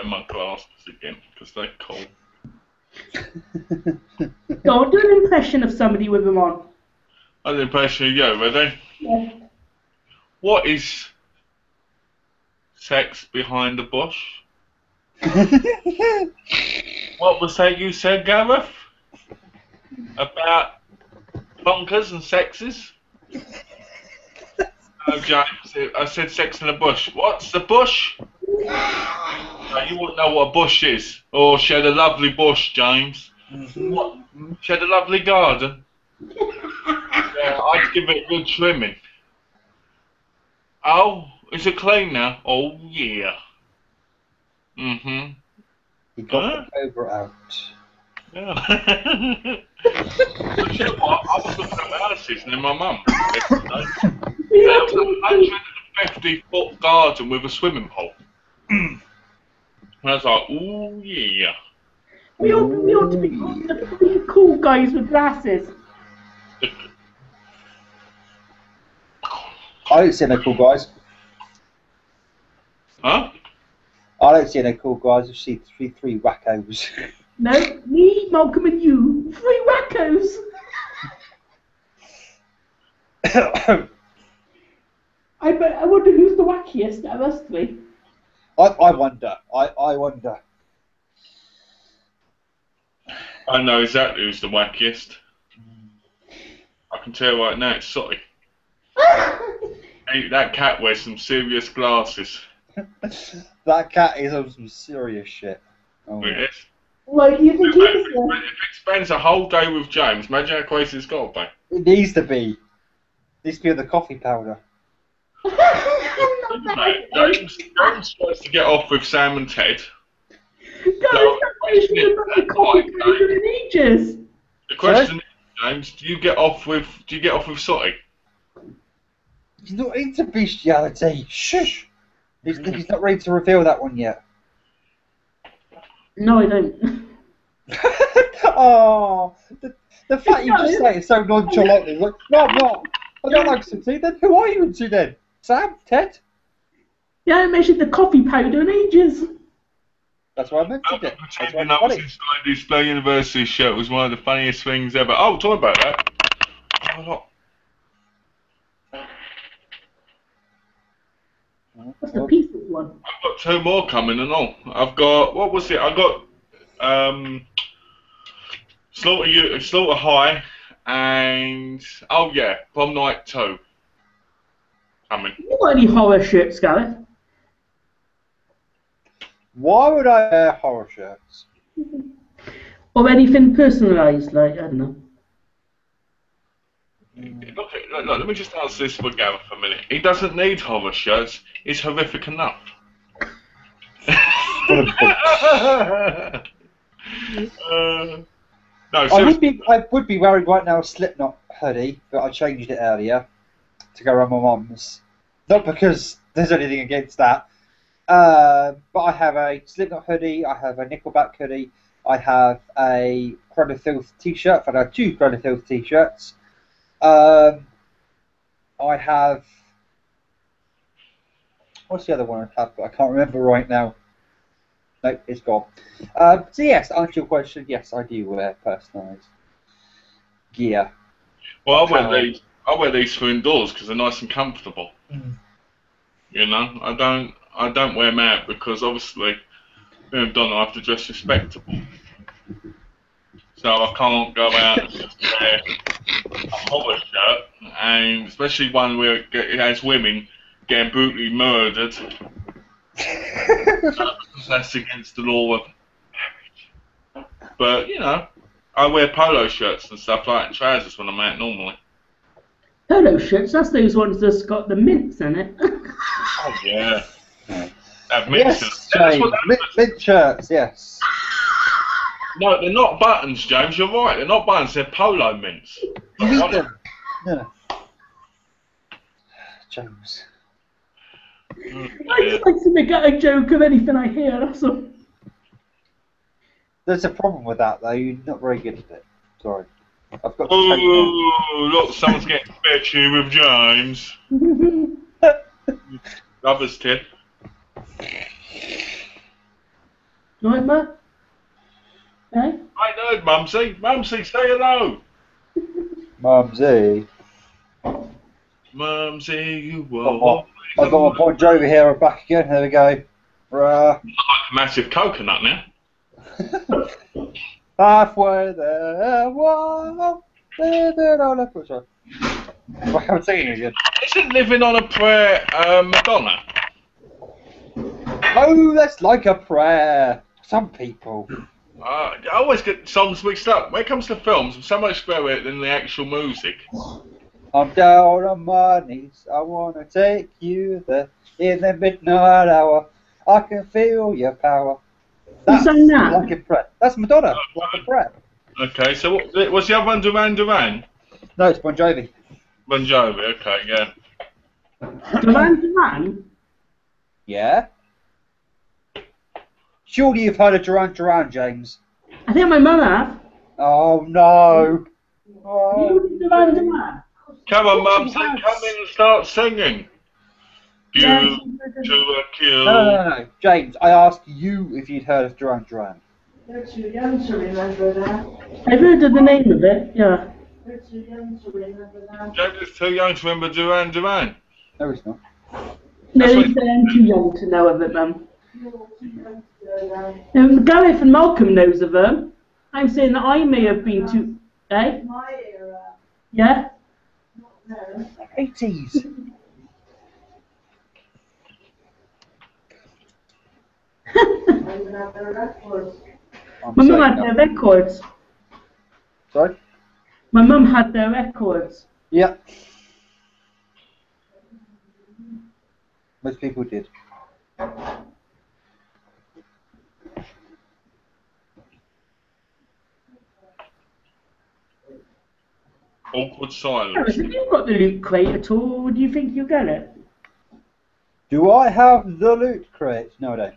my glasses again because they're cold. Go on, do an impression of somebody with them on. An impression of you, ready? Yeah. What is sex behind the bush? What was that you said, Gareth? About bonkers and sexes? Oh, James, I said sex in the bush. What's the bush? No, you wouldn't know what a bush is. Or she had a lovely bush, James. What? She had a lovely garden. Yeah, I'd give it a good trimming. Oh, Is it clean now? Oh, yeah. Mm-hmm. He got the cobra out. Yeah. But you know what? I was looking at houses near my mum yesterday. There was a 150-foot garden with a swimming pool. And I was like, ooh, yeah. We ought to be the three cool guys with glasses. I don't see no cool guys. Huh? I don't see no cool guys. I see three wackos. No, me, Malcolm, and you, three wackos. I wonder who's the wackiest out of us three. I wonder. I wonder. I know exactly who's the wackiest. I can tell you right now, it's Sotty. Hey, that cat wears some serious glasses. That cat is on some serious shit. Oh, It is. Like, you think he's If it spends a whole day with James, imagine how crazy it's got to be. It needs to be. It needs to be on the coffee powder. Mate, James tries to get off with Sam and Ted. Guys, the coffee powder in ages. The question is, James, do you get off with Sotty? He's not into bestiality. Shush. He's not ready to reveal that one yet. No, I don't. Oh, the fact you just say it so nonchalantly. Like, no, I'm not. I don't like Sotty. Then who are you into then? Sam? Ted? Yeah, I mentioned the coffee powder in ages. That's why I mentioned it. Pretending I was inside the Display University show was one of the funniest things ever. Oh, talk about that. What's the pieces one? I've got two more coming and all. I've got, what was it? I got Slaughter High and, oh yeah, Prom Night 2 coming. You got any horror shirts, Gareth? Why would I wear horror shirts? Or anything personalised, like, I don't know. Look, let me just answer this for Gareth for a minute. He doesn't need horror shirts. It's horrific enough. No, I would be wearing right now a Slipknot hoodie, but I changed it earlier to go around my mum's. Not because there's anything against that, but I have a Slipknot hoodie, I have a Nickelback hoodie, I have a Crown of Filth t-shirt, I have two Crown of Filth t-shirts. I have... What's the other one I have? I can't remember right now. Nope, it's gone. So yes, to answer your question, yes, I do wear personalised gear. Well, I wear these for indoors because they're nice and comfortable. Mm. You know, I don't wear them out because obviously, being a don, I have to dress respectable. So I can't go out and just wear a horror shirt, and especially one where it has women getting brutally murdered. That's against the law of marriage. But, you know, I wear polo shirts and stuff like that, and trousers when I'm out normally. Polo shirts, that's those ones that's got the mints in it. Oh, yeah. Have mints Yes, in James, mint shirts, yes. No, they're not buttons, James, you're right. They're not buttons, they're polo mints. You eat them. Yeah. James. I just like to make a joke of anything I hear, that's all. There's a problem with that, though. You're not very good at it. Sorry. I've got to Oh, look, someone's getting bitchy with James. Lovers tip. Right, Ma? Hey? I know, Mumsy. Mumsy, say hello. Mumsy. Mumsy, you were. I've got my Bon Jovi here back again. There we go. Rah. Like a massive coconut now. Halfway there, whoa, living on a prayer. I'm singing again. Isn't Living on a Prayer Madonna? Oh, that's like a prayer. Some people. I always get songs mixed up. When it comes to films, I'm so much better at it than the actual music. I'm down on my knees. I wanna take you there in the midnight hour. I can feel your power. That's sang that? Like a Prayer. That's Madonna. Like a Prayer. Okay, so what was the other one? Duran Duran? No, it's Bon Jovi. Bon Jovi, okay, yeah. Duran Duran? Yeah. Surely you've heard of Duran Duran, James. I think my mum has. Oh no. You Duran Duran? Come on, Mum, Yes. come in and start singing. Yeah. You to a kill. No. James, I asked you if you'd heard of Duran Duran. You're too young to remember that. I've heard of the name of it, yeah. You're too young to remember that. James is too young to remember Duran Duran. No, it's not. No, That's they what- say I'm too young to know of it, Mum. Gareth and Malcolm knows of them. I'm saying that I may have been too... Eh? My era. Yeah? No. 80s. I even have their records. I'm My mum saying had no. their records. Sorry? My mum had their records. Yeah. Most people did. Awkward Gareth, silence. have you got the loot crate at all, or do you think you'll get it? Do I have the loot crate? No, I don't.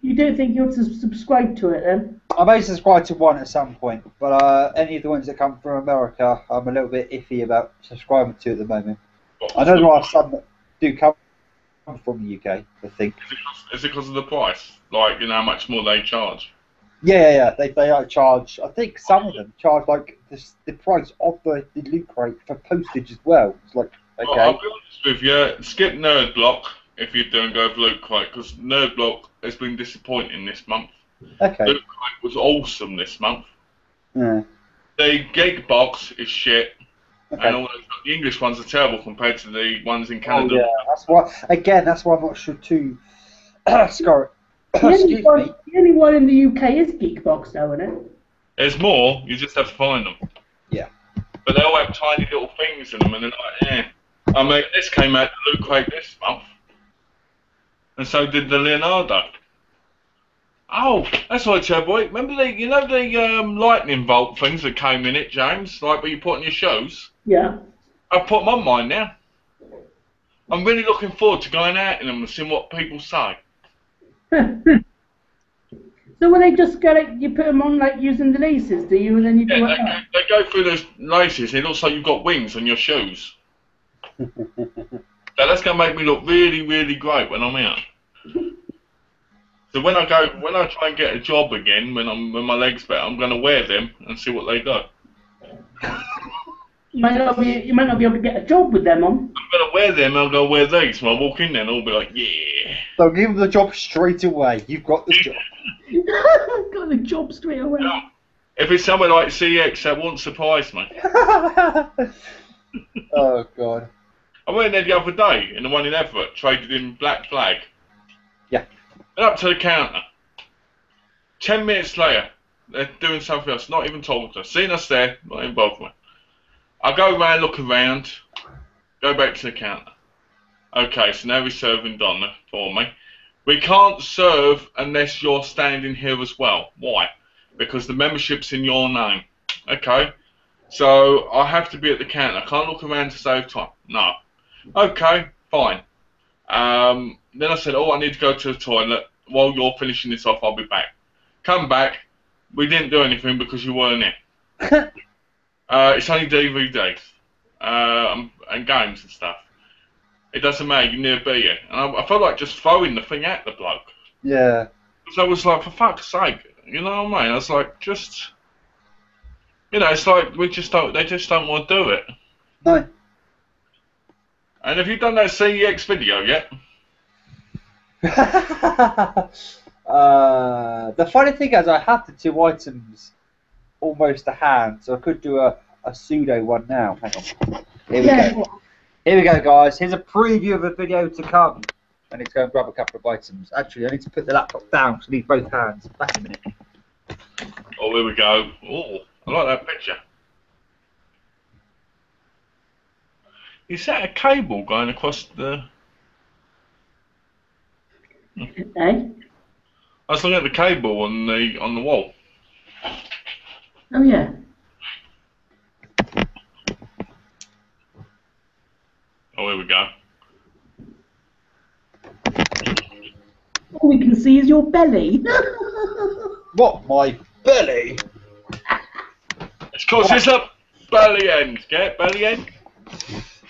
You don't think you'll subscribe to it, then? I may subscribe to one at some point, but any of the ones that come from America, I'm a little bit iffy about subscribing to at the moment. I know there are some that do come from the UK, I think. Is it because of the price? Like, you know how much more they charge? Yeah. They charge. I think some of them charge like the price of the loot crate for postage as well. It's like Well, okay. I'll be honest with you, skip Nerd Block if you do and go for Loot Crate, because Nerd Block has been disappointing this month. Okay. Loot Crate was awesome this month. Yeah. The Gig Box is shit, Okay. and all the English ones are terrible compared to the ones in Oh, Canada. yeah, that's why. Again, that's why I'm not sure too. Excuse me. The only one in the UK is Geekbox, though, isn't it? There's more, you just have to find them. Yeah. But they all have tiny little things in them, and they're like, eh. I mean, this came out the Loot Crate this month, and so did the Leonardo. Oh, that's right, Chad boy. Remember the lightning bolt things that came in it, James? Like what you put on your shoes? Yeah. I've put them on mine now. I'm really looking forward to going out in them and seeing what people say. So when they just get it, you put them on like using the laces, do you? And then you do it up? They go through those laces. It looks like you've got wings on your shoes. So that's going to make me look really, really great when I'm out. So when I try and get a job again, when my legs better, I'm going to wear them and see what they do. You might not be able to get a job with them on. I'm going to wear them and I'll go wear these. When I walk in there and I'll be like, yeah. So give them the job straight away. You've got the job. Got the job straight away. No. If it's somewhere like CX, that won't surprise me. Oh God. I went there the other day in the one in Everett, traded in Black Flag. Yeah. Went up to the counter. 10 minutes later, they're doing something else, not even talking to us. Seeing us there, not involved with me. I go around, look around, go back to the counter. Okay, so now we're serving Donna for me. We can't serve unless you're standing here as well. Why? Because the membership's in your name. Okay, so I have to be at the counter. I can't look around to save time. No. Okay, fine. Then I said, oh, I need to go to the toilet. While you're finishing this off, I'll be back. Come back. We didn't do anything because you weren't in. It's only DVDs and games and stuff. It doesn't matter, you never be here. And I felt like just throwing the thing at the bloke. Yeah. So I was like, for fuck's sake, you know what I mean? I was like, just, you know, it's like they just don't want to do it. No. And have you done that CEX video yet? The funny thing is, I have the 2 items almost to hand, so I could do a pseudo one now. Hang on. Here we go. Here we go, guys. Here's a preview of a video to come. I need to go and grab a couple of items. Actually, I need to put the laptop down, so I need both hands. Back in a minute. Oh, here we go. Oh, I like that picture. Is that a cable going across the... Eh? I was looking at the cable on the wall. Oh yeah. Oh, here we go. All we can see is your belly. What, my belly? It's called this up belly end. Get it? Belly end?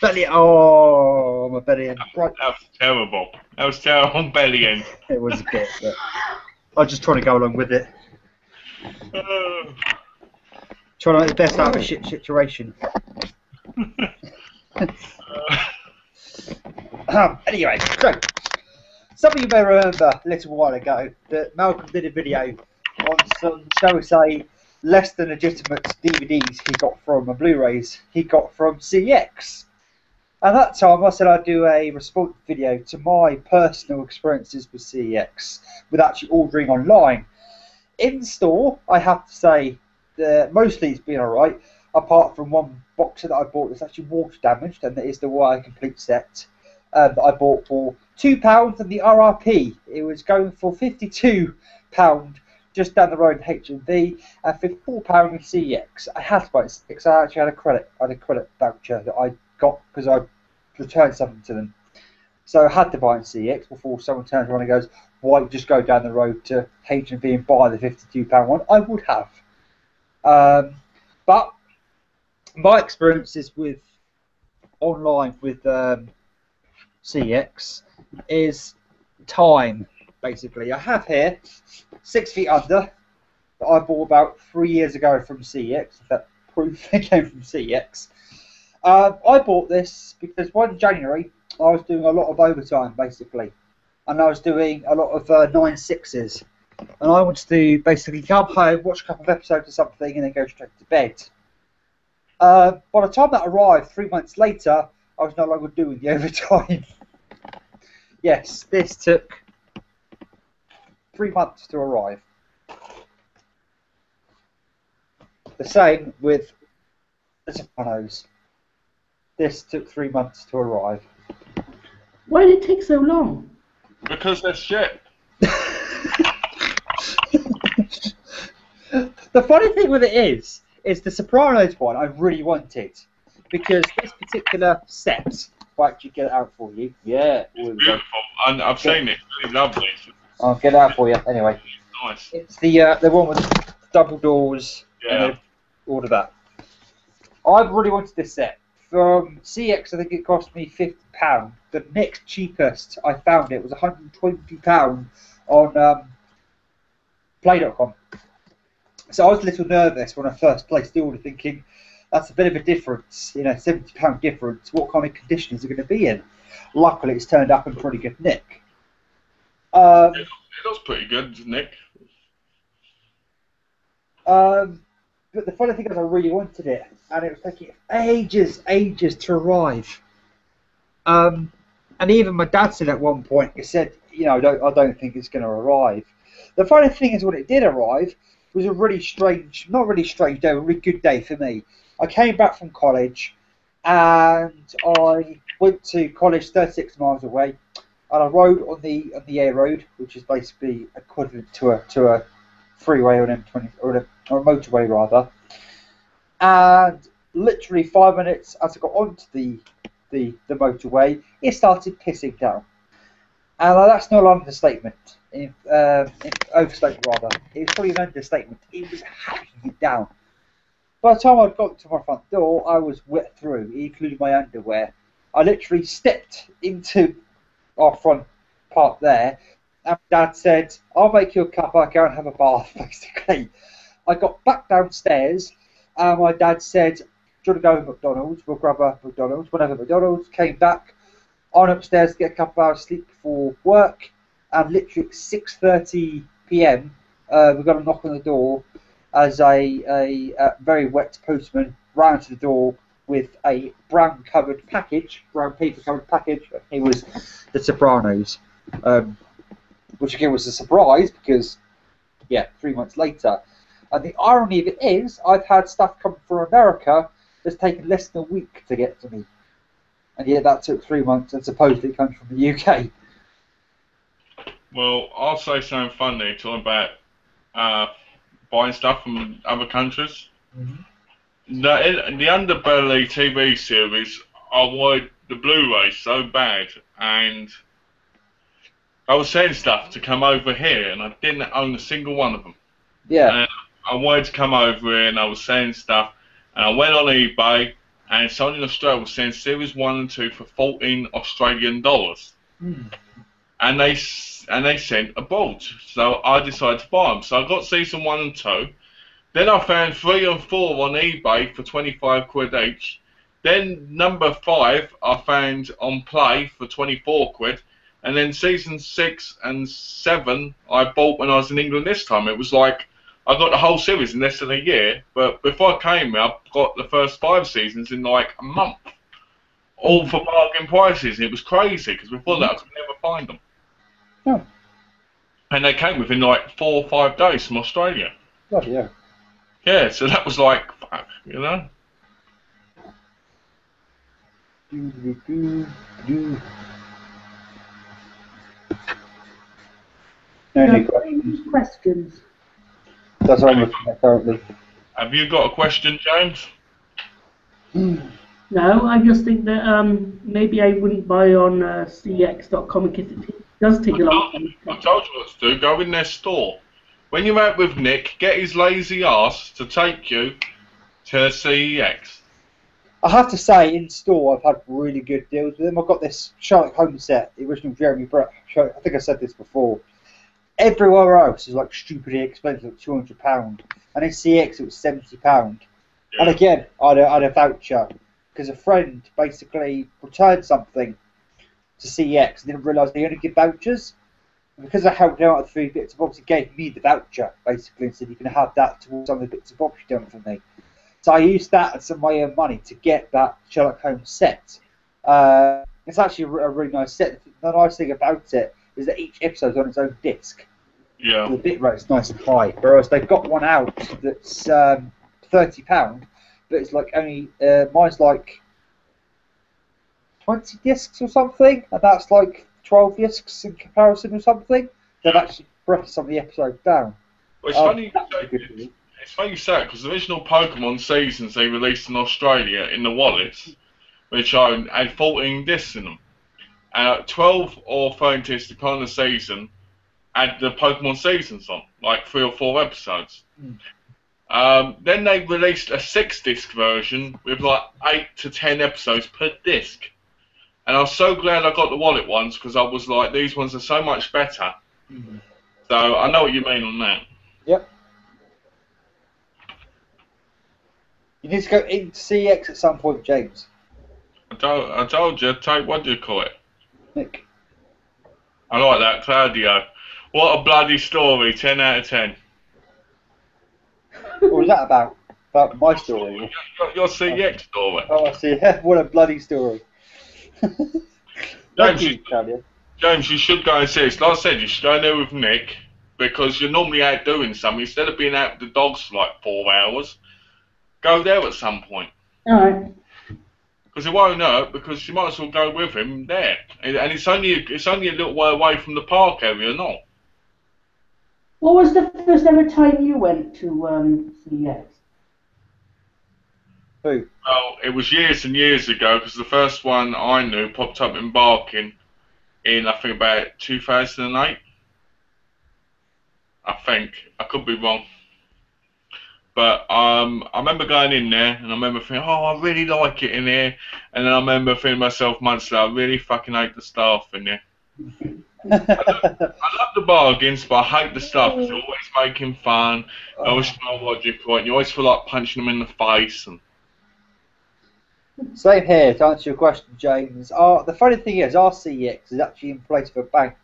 Belly, oh, my belly. Right. That was terrible. That was terrible belly end. It was a bit, but I was just trying to go along with it. Trying to make the best out of a shit situation. Anyway, so some of you may remember a little while ago that Malcolm did a video on some, shall we say, less than legitimate DVDs he got from, and Blu-rays he got from CX. At that time, I said I'd do a response video to my personal experiences with CEX, with actually ordering online. In store, I have to say that mostly it's been alright, apart from one box that I bought that's actually water damaged, and that is the Wire Complete set that I bought for £2 and the RRP. It was going for £52 just down the road in HMV, and for £4 in CEX. I had to buy it because I actually had a credit voucher that I got because I returned something to them. So I had to buy in CX before someone turns around and goes, why just go down the road to HMV and buy the £52 one? I would have. But my experiences with online with CX is time, basically. I have here 6 Feet Under that I bought about 3 years ago from CX. That proof it came from CX. I bought this because 1 January I was doing a lot of overtime basically, and I was doing a lot of 9/6s, and I wanted to basically come home, watch a couple of episodes or something, and then go straight to bed. By the time that arrived 3 months later, I was no longer doing the overtime. Yes, this took 3 months to arrive. The same with The Sopranos. This took 3 months to arrive. Why did it take so long? Because they're shit. The funny thing with it is The Sopranos one I really wanted, because this particular set, if I actually get it out for you, yeah, It's beautiful, and I've seen it. It's really lovely. I'll get it out for you anyway. Nice. It's the one with double doors, Yeah. and all of that. I've really wanted this set. From CX, I think it cost me £50. The next cheapest I found it was £120 on Play.com. So I was a little nervous when I first placed the order, thinking that's a bit of a difference, you know, £70 difference. What kind of condition is it going to be in? Luckily, it's turned up in pretty good nick. It looks pretty good, Nick. But the funny thing is, I really wanted it, and it was taking ages to arrive. And even my dad said at one point, he said, you know, I don't think it's going to arrive. The funny thing is, when it did arrive, it was a really strange, not really strange day, a really good day for me. I came back from college, and I went to college 36 miles away, and I rode on the A road, which is basically equivalent to a freeway or an M20 or a motorway rather. And literally 5 minutes as I got onto the motorway, it started pissing down. And that's not an understatement. Overstatement rather. It was probably an understatement. It was hacking it down. By the time I'd got to my front door, I was wet through, including my underwear. I literally stepped into our front part there, and Dad said, I'll make you a cup, I'll go and have a bath, basically. I got back downstairs, and my dad said, do you want to go to McDonald's? We'll grab a McDonald's. Went over to McDonald's, came back, on upstairs to get a couple of hours sleep before work, and literally at 6:30 PM, we got a knock on the door as a very wet postman ran to the door with a brown paper covered package. It was The Sopranos, which again was a surprise because, yeah, 3 months later. And the irony of it is, I've had stuff come from America that's taken less than a week to get to me. and yet that took 3 months, and supposedly it comes from the UK. Well, I'll say something funny talking about buying stuff from other countries. The Underbelly TV series, I wanted the Blu-ray so bad, and I was sending stuff to come over here, and I didn't own a single one of them. Yeah. And I wanted to come over here, and I was sending stuff, and I went on eBay, and someone in Australia was saying Series 1 and 2 for $14 Australian. And they sent a bolt, so I decided to buy them. So I got Season 1 and 2. Then I found 3 and 4 on eBay for 25 quid each. Then number 5 I found on Play for 24 quid. And then Season 6 and 7 I bought when I was in England this time. It was like, I got the whole series in less than a year. But before I came here, I got the first 5 seasons in like a month. All for bargain prices. And it was crazy, because before that I could never find them. Oh. And they came within like 4 or 5 days from Australia. Bloody hell. Yeah, so that was like, fuck, you know? Any questions? That's what I'm looking at currently. Have you got a question, James? No, I just think that maybe I wouldn't buy on cx.com because it does take a long time. I told you what to do. Go in their store. When you're out with Nick, get his lazy ass to take you to CEX. I have to say, in store, I've had really good deals with them. I've got this Sherlock Holmes set, the original Jeremy Brett. I think I said this before. Everywhere else is like stupidly expensive, like £200, and in CX it was £70. Yeah. And again, I had a voucher because a friend basically returned something to CX and didn't realise they only give vouchers. And because I helped out with 3 bits of bobs, he gave me the voucher basically and said you can have that towards some of the bits of bobs you've done for me. So I used that and some of my own money to get that Sherlock Holmes set. It's actually a really nice set. The nice thing about it is that each episode's on its own disc. Yeah. The bit rate's nice and high. Whereas they've got one out that's £30, but it's like only mine's like 20 discs or something, and that's like 12 discs in comparison or something. They've actually pressed some of the episodes down. Well, it's funny. It's funny you say it, because the original Pokemon seasons they released in Australia in the wallets, which had 14 discs in them, and 12 or 13 discs depending on the season had the Pokemon seasons on, like 3 or 4 episodes. Then they released a 6-disc version with like 8 to 10 episodes per disc, and I was so glad I got the wallet ones because I was like, these ones are so much better. So I know what you mean on that. Yep. You need to go into CX at some point, James. I told you, what do you call it? Nick. I like that, Claudio. What a bloody story, 10 out of 10. What was that about? About my story? Your CX story. Oh, I see. What a bloody story. James, you should go and see it. Like I said, you should go in there with Nick, because you're normally out doing something. Instead of being out with the dogs for like 4 hours, go there at some point. Alright. Because it won't hurt, because you might as well go with him there. And it's only a little way away from the park area, not. What was the first ever time you went to CEX? Who? Well, it was years and years ago, because the first one I knew popped up in Barking in, I think, about 2008. I think. I could be wrong. But I remember going in there, and I remember thinking, oh, I really like it in here. And then I remember thinking to myself months later, I really fucking hate the staff in there. I love the bargains, but I hate the staff because they're always making fun. They always know what you put. You always feel like punching them in the face. And same here, to answer your question, James. The funny thing is, our CEX is actually in place of a bank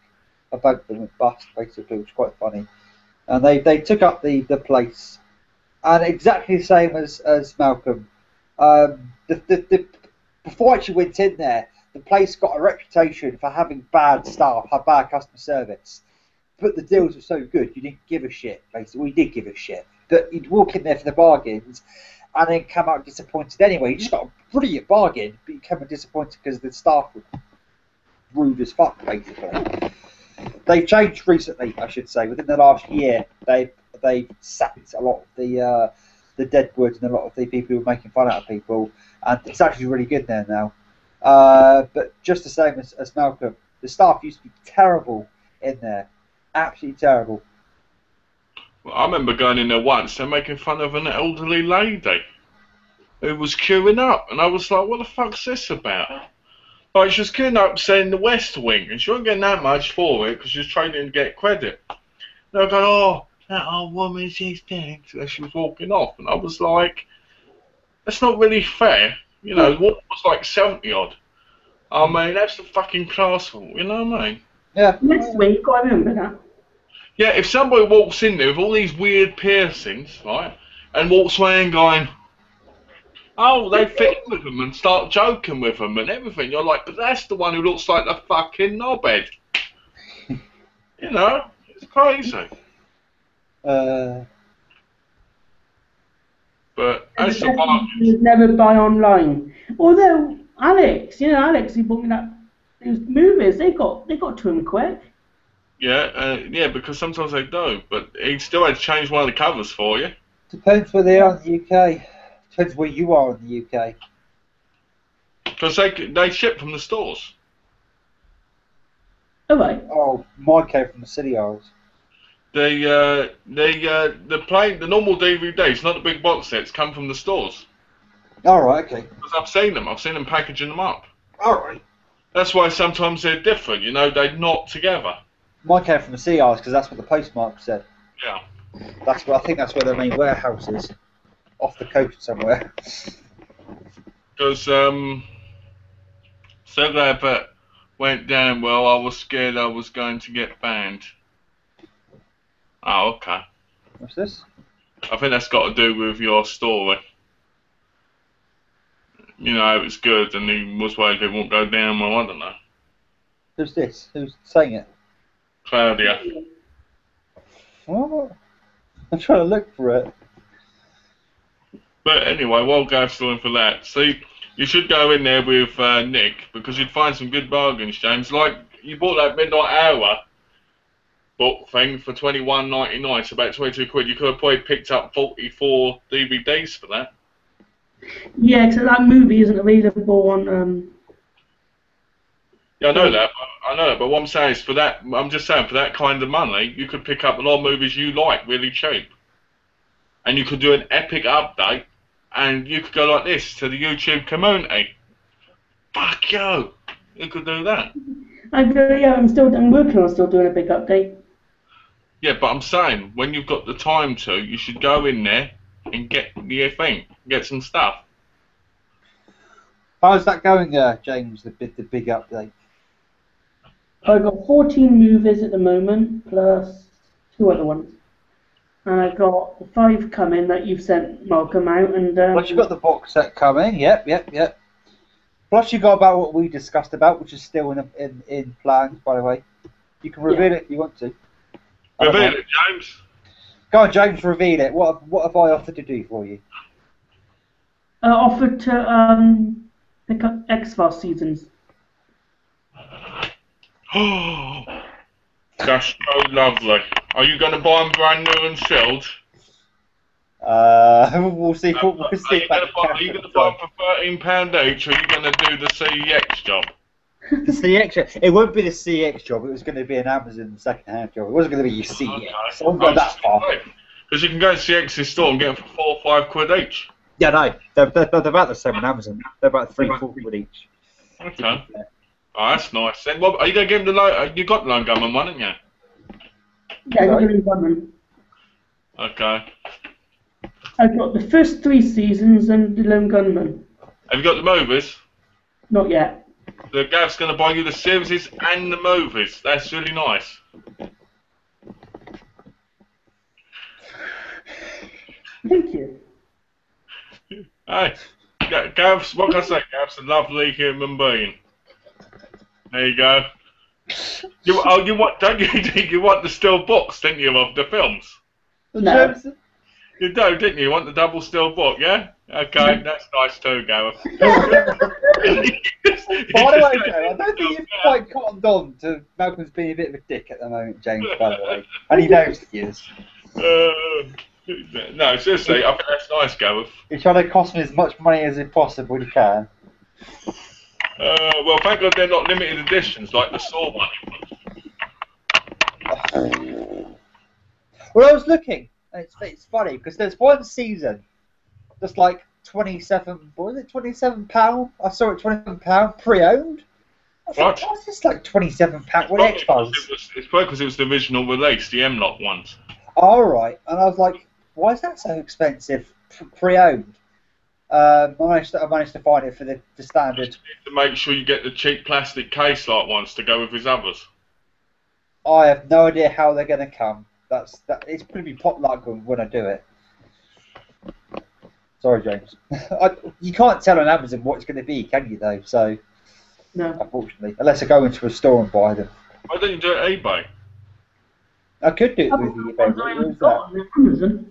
that went bust, basically, which is quite funny. And they took up the place. And exactly the same as Malcolm. Before I actually went in there, the place got a reputation for having bad staff, had bad customer service. But the deals were so good, you didn't give a shit, basically. We did give a shit. But you'd walk in there for the bargains, and then come out disappointed anyway. You just got a brilliant bargain, but you come out disappointed because the staff were rude as fuck, basically. They've changed recently, I should say. Within the last year, they've sacked a lot of the Deadwood and a lot of the people who were making fun out of people, and it's actually really good there now. But just the same as Malcolm, the staff used to be terrible in there, absolutely terrible. Well, I remember going in there once and making fun of an elderly lady who was queuing up, and I was like, what the fuck's this about? Like, she was queuing up saying the West Wing, and she wasn't getting that much for it because she was trying to get credit. And I go, oh, that old woman, she's dead. And she was walking off, and I was like, that's not really fair. You know, what was like 70 odd. I mean, that's the fucking class, you know what I mean? Yeah. Next week, you've got to remember that. Yeah, if somebody walks in there with all these weird piercings, right, and walks away and going, oh, they fit in with them and start joking with them and everything, you're like, but that's the one who looks like the fucking knobhead. You know, it's crazy. But as the part, never buy online. Although Alex, who bought me those movies, they got to him quick. yeah, because sometimes they do, but he still had to change one of the covers for you. Depends where they are in the UK. Depends where you are in the UK. Because they ship from the stores. Oh, right. Oh, mine came from the City Isles. The normal DVDs, not the big box sets, come from the stores. Alright, okay. Because I've seen them packaging them up. Alright. That's why sometimes they're different, you know, they're not together. Mine came from the Sea Isles because that's what the postmark said. Yeah. I think that's where their main warehouse is. Off the coast somewhere. Because, so glad that went down well, I was scared I was going to get banned. Oh, okay. What's this? I think that's got to do with your story. You know, it was good and he was worried it won't go down well, I don't know. Who's this? Who's saying it? Claudia. What? I'm trying to look for it. But anyway, while Gav's still in for that, see, you should go in there with Nick because you'd find some good bargains, James. Like, you bought that Midnight Hour book thing for $21.99, so about 22 quid. You could have probably picked up 44 DVDs for that. Yeah, because that movie isn't available on. Yeah, I know that. But what I'm saying is, for that kind of money, you could pick up a lot of movies you like really cheap, and you could do an epic update, and you could go like this to the YouTube community. Fuck you! You could do that. I'm working on still doing a big update. Yeah, but I'm saying, when you've got the time to, you should go in there and get the thing, get some stuff. How's that going, James? The big update. I've got 14 movies at the moment, plus 2 other ones. And I've got 5 coming that you've sent Malcolm out. And Plus you've got the box set coming. Yep. Plus you got about what we discussed about, which is still in plans, by the way. You can reveal it if you want to. Reveal it, James. Go on, James, reveal it. What have I offered to do for you? Offered to pick up X-Files seasons. Oh, that's so lovely. Are you going to buy them brand new and sealed? We'll see. We'll see. Are you going to buy them for £13 each, or are you going to do the CEX job? The CX. It won't be the CX job. It was going to be an Amazon second-hand job. It wasn't going to be your CX. Okay. So I won't go that far. Because you can go to CX's store and get them for £4 or £5 quid each. Yeah, no. They're about the same on Amazon. They're about 3-4 quid each. Okay. Oh, that's nice. Then, are you going to give him the you got the Lone Gunman one, haven't you? Yeah, I've got one. Okay. I've got the first 3 seasons and the Lone Gunman. Have you got the movies? Not yet. The Gav's going to buy you the series and the movies. That's really nice. Thank you. Hey, Gav's, what can I say? Gav's a lovely human being. There you go. You want the still books, didn't you, of the films? No. You do, didn't you? You want the double steel book, yeah? Okay, that's nice too, Gareth. By the way, Joe, I don't think you've quite cottoned on to Malcolm's being a bit of a dick at the moment, James, by the way. And he knows he is. No, seriously, I think that's nice, Gareth. He's trying to cost me as much money as he possibly can. Well, thank God they're not limited editions like the Saw money. Well, I was looking, and it's funny, because there's one season that's like 27, what was it, £27? I saw it £27 pre-owned. I was like, what's this like £27? What extras? It's probably because it was the original release, the M-Lock ones. Alright, and I was like, why is that so expensive pre-owned? I managed to find it for the standard. You need to make sure you get the cheap plastic case-like ones to go with his others. I have no idea how they're going to come. It's going to be pot luck when I do it. Sorry, James. You can't tell on Amazon what it's going to be, can you, though? So, no. Unfortunately. Unless I go into a store and buy them. Why don't you do it at eBay? I could do it with eBay. What was that?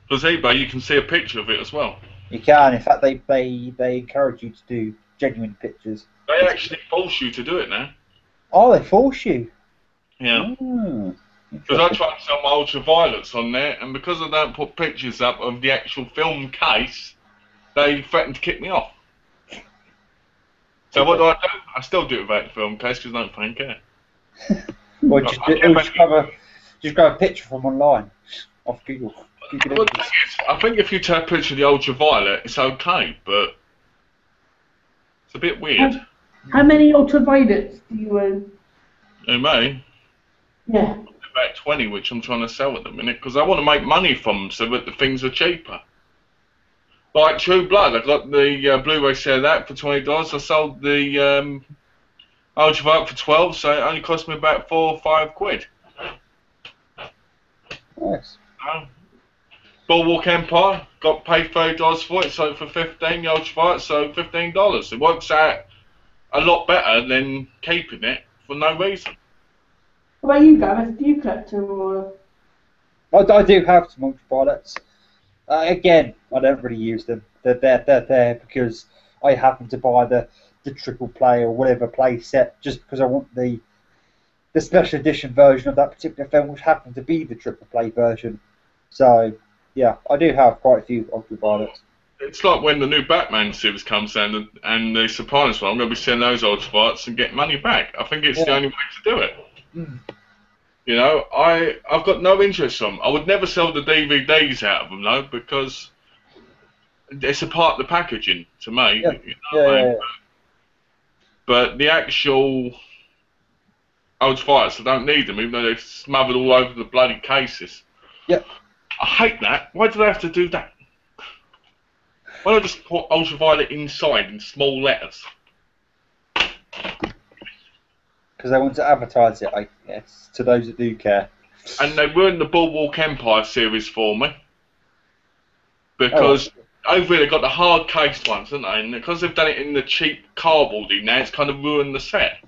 Because eBay, you can see a picture of it as well. You can. In fact, they encourage you to do genuine pictures. They actually force you to do it now. Oh, they force you? Yeah. Because I tried to sell my ultraviolets on there, and because I don't put pictures up of the actual film case, they threatened to kick me off. So what do? I still do it without the film case because I don't fucking care. Or just grab a picture from online, off Google. Well, the thing is, I think if you take a picture of the ultraviolet, it's okay, but it's a bit weird. How many ultraviolets do you own? In me? Yeah. About 20, which I'm trying to sell at the minute, because I want to make money from them so that the things are cheaper. Like True Blood, I got the Blu-ray set of that for $20. I sold the ultraviolet for 12, so it only cost me about 4 or 5 quid. Nice. Bulwark Empire, got paid $30 for it, sold for 15. The ultraviolet, so $15. It works out a lot better than keeping it for no reason. What about you, Gareth? Do you collect them or? I do have some ultraviolets. Again, I don't really use them. They're there because I happen to buy the triple play or whatever play set just because I want the special edition version of that particular film, which happened to be the triple play version. So yeah, I do have quite a few ultraviolets. It's like when the new Batman series comes out and the Sopranos one, I'm going to be selling those ultraviolets and get money back. I think it's the only way to do it. You know, I've got no interest in them. I would never sell the DVDs out of them though, because it's a part of the packaging to me. Yeah. You know what I mean? But the actual ultraviolets, I don't need them, even though they're smothered all over the bloody cases. Yep. I hate that. Why do they have to do that? Why don't I just put ultraviolet inside in small letters? Because they want to advertise it, I guess, to those that do care. And they ruined the Bulwark Empire series for me. Because over here they've got the hard case ones, haven't they? And because they've done it in the cheap cardboardy now, it's kind of ruined the set.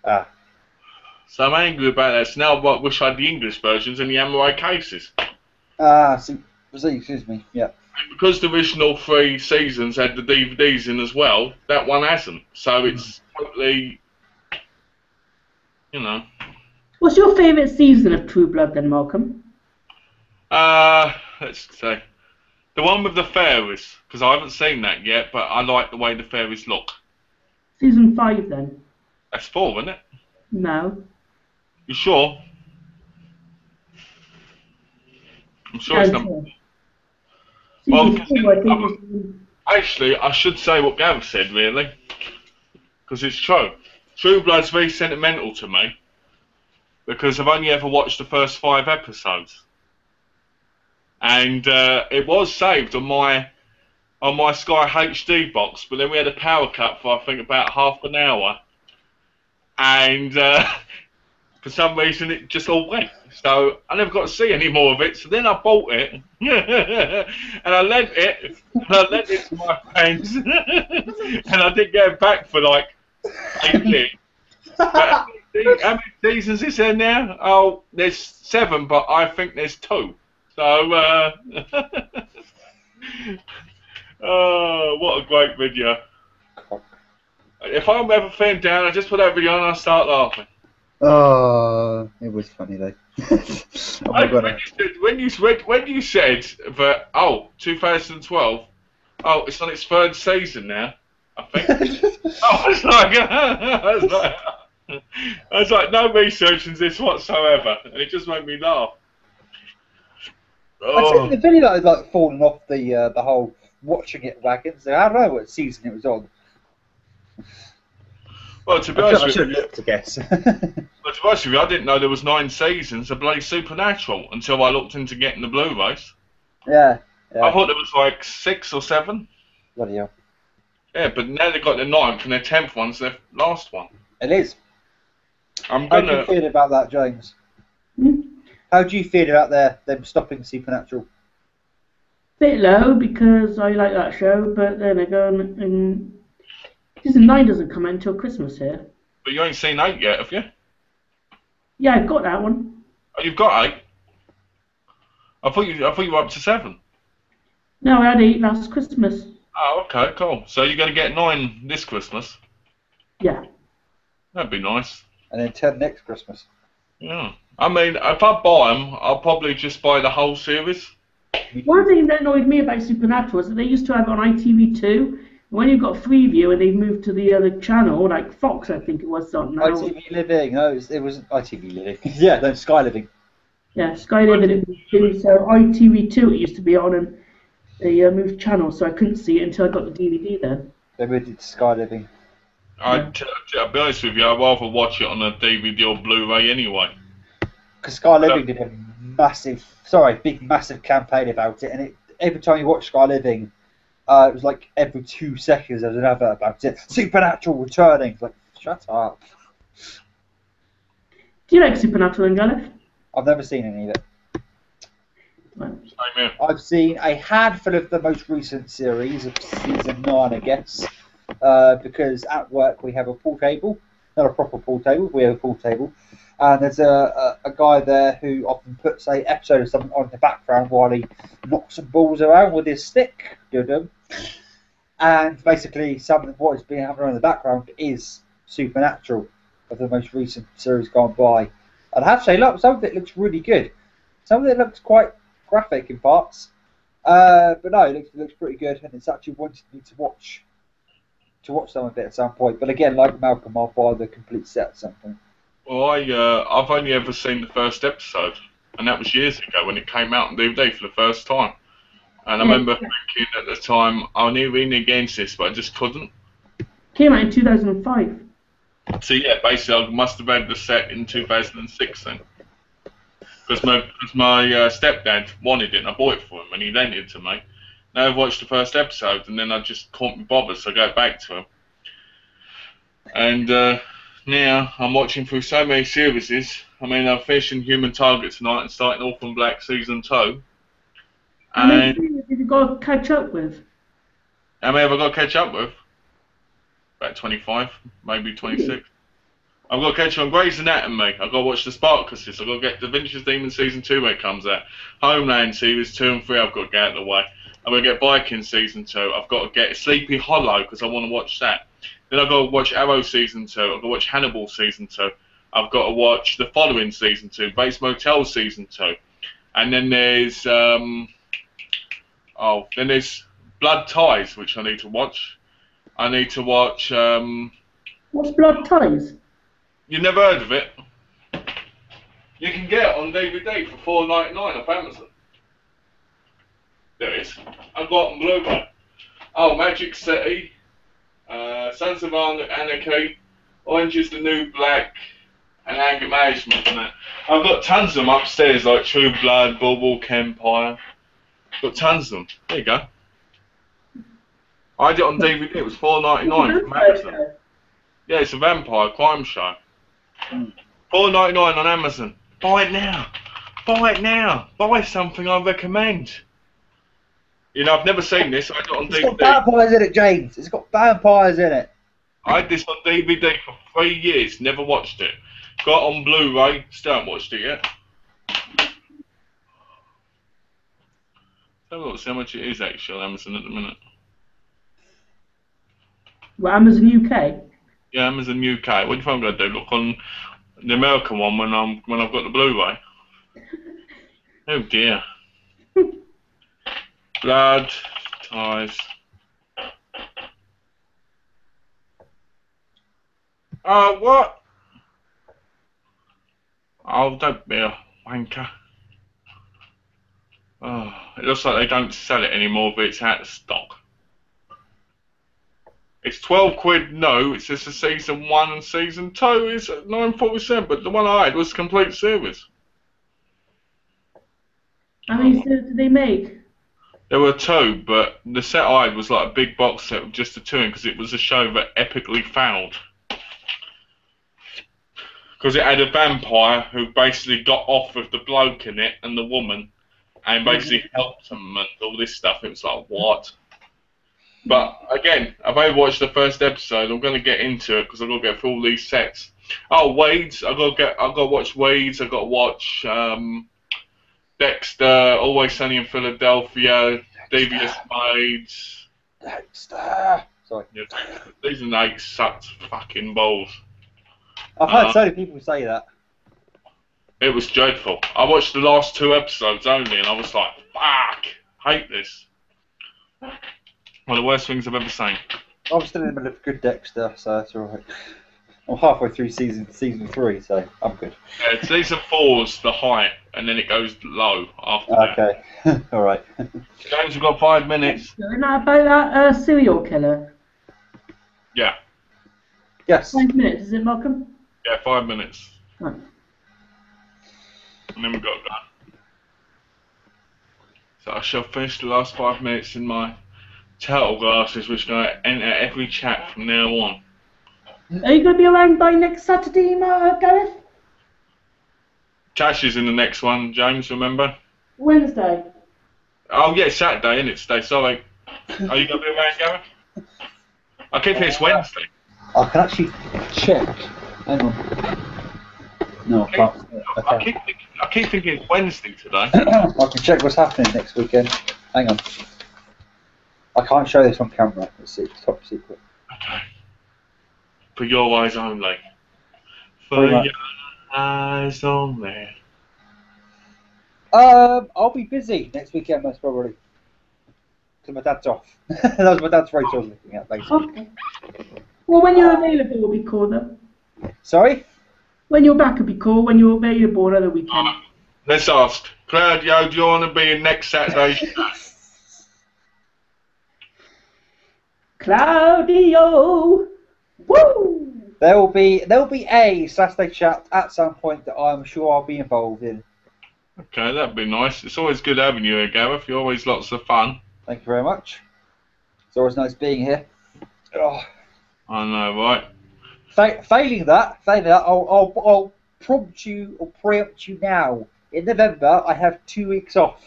So I'm angry about that. So now I wish I had the English versions and the Amarai cases. Excuse me, yeah. And because the original 3 seasons had the DVDs in as well, that one hasn't. So it's totally, you know. What's your favourite season of True Blood then, Malcolm? Let's say the one with the fairies, because I haven't seen that yet, but I like the way the fairies look. Season 5 then? That's 4, isn't it? No. You sure? I'm sure it's number. Well, actually, I should say what Gav said, really, because it's true. True Blood's very sentimental to me, because I've only ever watched the first 5 episodes, and it was saved on my Sky HD box, but then we had a power cut for I think about half an hour, and for some reason it just all went. So I never got to see any more of it. So then I bought it, and I lent it to my friends, and I didn't get it back for like 8 years. But how many seasons is there now? Oh, there's 7, but I think there's 2. So, oh, what a great video. If I'm ever feeling down, I just put that video on and I start laughing. Oh, it was funny though. I'm not gonna. When you said that, 2012, it's on its third season now, I think. I was like, no research into this whatsoever, and it just made me laugh. I said in the video that I'd like fallen off the whole watching it wagon, so I don't know what season it was on. Well, to be honest with you, look to guess. well, to be honest with you, I didn't know there was 9 seasons of bloody Supernatural until I looked into getting the Blu-rays. Yeah. I thought there was like 6 or 7. Bloody hell. Yeah, but now they've got the 9th and their 10th one's their last one. It is. How do you feel about that, James? How do you feel about them stopping Supernatural? Bit low because I like that show, but then again, season 9 doesn't come out until Christmas here. But you ain't seen 8 yet, have you? Yeah, I've got that one. Oh, you've got 8? I thought you were up to 7. No, I had 8 last Christmas. Oh, okay, cool. So you're going to get 9 this Christmas? Yeah. That'd be nice. And then 10 next Christmas. Yeah. I mean, if I buy them, I'll probably just buy the whole series. One thing that annoyed me about Supernatural is that they used to have it on ITV2. When you got Freeview and they moved to the other channel, like Fox, I think it was something. ITV Living. No, it wasn't ITV Living. Yeah, no, Sky Living. Yeah, Sky Living. It moved, so ITV2 it used to be on, and they moved channels, so I couldn't see it until I got the DVD then. They moved it to Sky Living. I'll be honest with you, I'd rather watch it on a DVD or Blu-ray anyway. Because Sky Living did a big massive campaign about it, and every time you watch Sky Living, it was like every 2 seconds there was an advert about it. Supernatural returning. It's like, shut up. Do you like Supernatural then, Gareth? I've never seen any of it. Right. Same here. I've seen a handful of the most recent series of season 9, I guess, because at work we have a pool table. Not a proper pool table, we have a pool table. And there's a guy there who often puts an episode of something on in the background while he knocks some balls around with his stick. And basically, some of what is being happening in the background is Supernatural, of the most recent series gone by. And I have to say, look, some of it looks really good. Some of it looks quite graphic in parts. But no, it looks pretty good, and it's actually wanted me to watch some of it at some point. But again, like Malcolm, I'll buy the complete set at some point. Well, I've only ever seen the first episode, and that was years ago when it came out on DVD for the first time. And I remember thinking at the time, I knew reading against this, but I just couldn't. Came out in 2005. So yeah, basically I must have read the set in 2006 then. Because my stepdad wanted it and I bought it for him and he lent it to me. Now I've watched the first episode and then I just can't be bothered, so I go back to him. And now I'm watching through so many series. I mean, I'm finishing Human Target tonight and starting Orphan Black Season 2. How many series have you got to catch up with? How many have I got to catch up with? About 25, maybe 26. I've got to catch up on Grey's Anatomy. I've got to watch the Spartacuses. I've got to get Da Vinci's Demon Season 2 when it comes out. Homeland Series 2 and 3 I've got to get out of the way. I'm going to get Vikings Season 2. I've got to get Sleepy Hollow because I want to watch that. Then I've got to watch Arrow Season 2. I've got to watch Hannibal Season 2. I've got to watch the following Season 2, Bates Motel Season 2. And then there's there's Blood Ties, which I need to watch. I need to watch What's Blood Ties? You've never heard of it? You can get it on DVD for $4.99 off Amazon. There it is. I've got it on Blu-ray. Oh, Magic City, Sons of Anarchy, Orange is the New Black, and Anger Management and that. I've got tons of them upstairs, like True Blood, Boardwalk Empire. Got tons of them. There you go. I did it on DVD. It was $4.99 from Amazon. Yeah, it's a vampire crime show. $4.99 on Amazon. Buy it now. Buy it now. Buy something I recommend. You know, I've never seen this. I got it on DVD. It's got vampires in it, James. It's got vampires in it. I had this on DVD for 3 years. Never watched it. Got it on Blu-ray. Still haven't watched it yet. Have a look, see how much it is actually on Amazon at the minute. Well, Amazon UK. Yeah, Amazon UK. What do you think I'm gonna do? Look on the American one when I've got the Blu-ray. Oh dear. Blood ties. Oh, what? Oh, don't be a wanker. Oh, it looks like they don't sell it anymore, but it's out of stock. It's 12 quid, no, it's just a season 1 and season 2 is at 9.47, but the one I had was complete series. How many series did they make? There were 2, but the set I had was like a big box set with just the 2 in, because it was a show that epically failed. Because it had a vampire who basically got off with the bloke in it and the woman, and basically helped them and all this stuff. It was like, what? But again, I've only watched the first episode. I'm going to get into it because I've got to get through all these sets. Oh, Weeds! I've got to watch Weeds. I've got to watch Dexter, Always Sunny in Philadelphia, Devious Maids. Dexter. Sorry. Yeah, these are 8 sucked fucking balls. I've heard so many people say that. It was dreadful. I watched the last 2 episodes only, and I was like, fuck, hate this. One of the worst things I've ever seen. I'm still in the middle of good Dexter, so that's alright. I'm halfway through season 3, so I'm good. Yeah, season 4's the high, and then it goes low after that. Okay, alright. James, we've got 5 minutes. Isn't that about that serial killer? Yeah. Yes. 5 minutes, is it, Malcolm? Yeah, 5 minutes. Oh. And then we've got to go. So I shall finish the last 5 minutes in my turtle glasses, which are going to enter every chat from now on. Are you going to be around by next Saturday, Gareth? Tash is in the next one, James, remember? Wednesday. Oh, yeah, Saturday, isn't it, today? Sorry. Are you going to be around, Gareth? I keep thinking it's Wednesday. I can actually check. Hang on. No, I can't. Okay. I keep thinking it's Wednesday today. I can check what's happening next weekend. Hang on. I can't show this on camera. It's top secret. Okay. For your eyes only. For Very much. your eyes only. I'll be busy next weekend, most probably. Because my dad's off. That was my dad's race I was looking at, basically. Okay. Well, when you're available, it'll be cool, though. Sorry? When you're back, it'll be cool. When you're available another weekend. Let's ask. Claudio, do you want to be in next Saturday's chat? Claudio! Woo! There'll be a Saturday chat at some point that I'm sure I'll be involved in. Okay, that'd be nice. It's always good having you here, Gareth. You're always lots of fun. Thank you very much. It's always nice being here. Oh. I know, right? Failing that, I'll preempt you now. In November, I have 2 weeks off,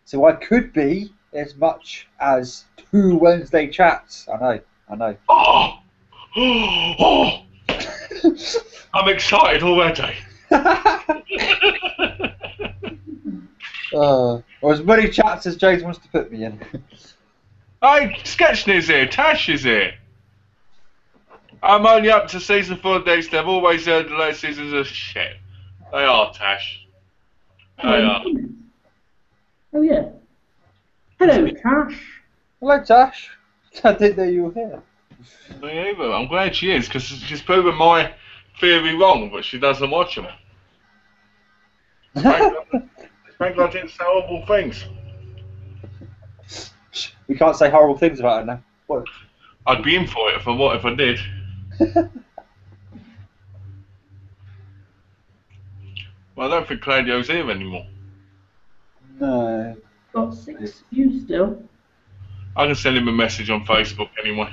so I could be as much as 2 Wednesday chats. I know. Oh! Oh! I'm excited already. Or as many chats as James wants to put me in. Hey, Sketchner's here. Tash is here. I'm only up to season 4 of Dexter. I've always heard the latest seasons are shit. They are, Tash. They are. Oh, yeah. Hello, Tash. Hello, Tash. I didn't know you were here. Me either. I'm glad she is, because she's proven my theory wrong, but she doesn't watch them. Thank God I didn't say horrible things. We can't say horrible things about her now. What? I'd be in for it if I did. Well, I don't think Claudio's here anymore. No. Got 6 views still. I can send him a message on Facebook anyway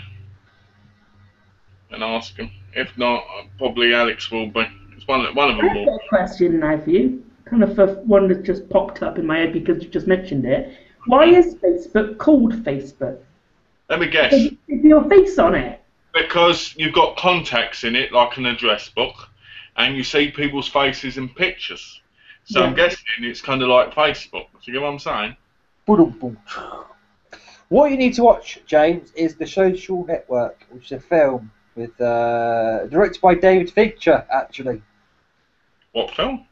and ask him. If not, probably Alex will be. It's one of them I've will. got a question now for you. Kind of one that just popped up in my head because you just mentioned it. Why is Facebook called Facebook? Let me guess. Is your face on it? Because you've got contacts in it, like an address book, and you see people's faces and pictures. So Yeah. I'm guessing it's kind of like Facebook. Do you get what I'm saying? Boom. What you need to watch, James, is The Social Network, which is a film with directed by David Fincher, actually. What film?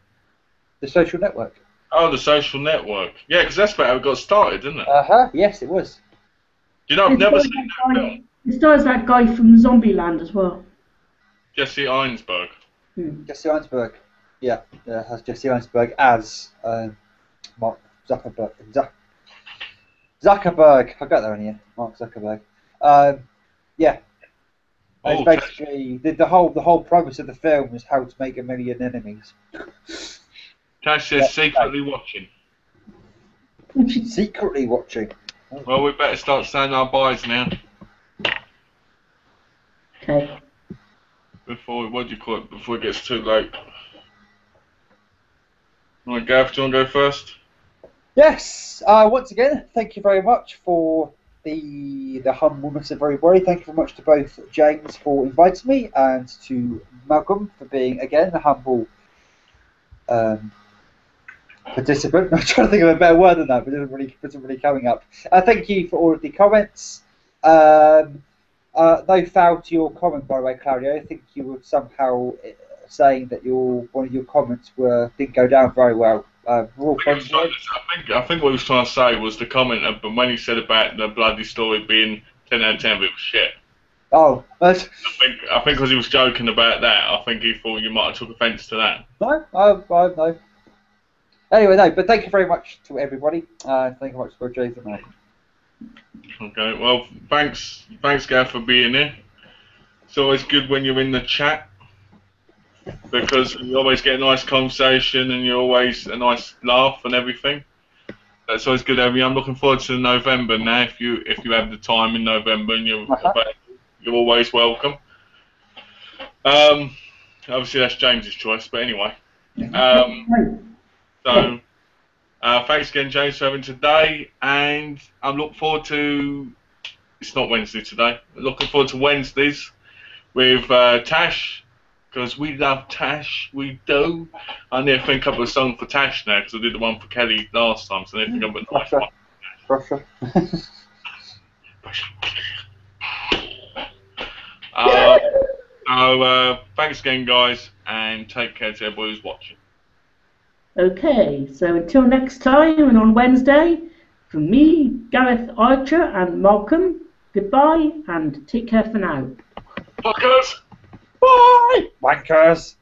The Social Network. Oh, The Social Network. Yeah, because that's where it got started, didn't it? Yes, it was. You know, I've never seen that film. It stars that guy from Zombieland as well. Jesse Einsberg. Jesse Einsberg. Yeah, has Jesse Einsberg as Mark Zuckerberg. Zuckerberg. I got that in here. Mark Zuckerberg. Yeah. It's basically the whole premise of the film is how to make a million enemies. Tash says secretly watching. Secretly watching. Well, we better start saying our byes now. Okay. Before it gets too late. Alright, Gav, do you want to go first? Yes. Once again, thank you very much for the humbleness of everybody. Thank you very much to both James for inviting me and to Malcolm for being again a humble participant. I'm trying to think of a better word than that, but it wasn't really coming up. Thank you for all of the comments. No foul to your comment, by the way, Claudio. I think you were somehow saying that one of your comments didn't go down very well. I think what he was trying to say was the comment, but when he said about the bloody story being 10 out of 10, it was shit. Oh, I think because he was joking about that, I think he thought you might have took offence to that. No, no. Anyway, no, but thank you very much to everybody. Thank you very much for James and Malcolm. Okay, well, thanks, Gav, for being here. It's always good when you're in the chat because you always get a nice conversation and you're always a nice laugh and everything. That's always good. I'm looking forward to November now. If you have the time in November and you're always welcome. Obviously that's James's choice, but anyway. So. Thanks again, James, for having today, and I'm looking forward to. It's not Wednesday today. Looking forward to Wednesdays with Tash, because we love Tash. We do. I need to think up a song for Tash now, because I did the one for Kelly last time, so I need to think up a nice one. Pressure. Thanks again, guys, and take care to everybody who's watching. Okay, so until next time and on Wednesday, from me, Gareth Archer and Malcolm, goodbye and take care for now. Wankers! Bye! Wankers!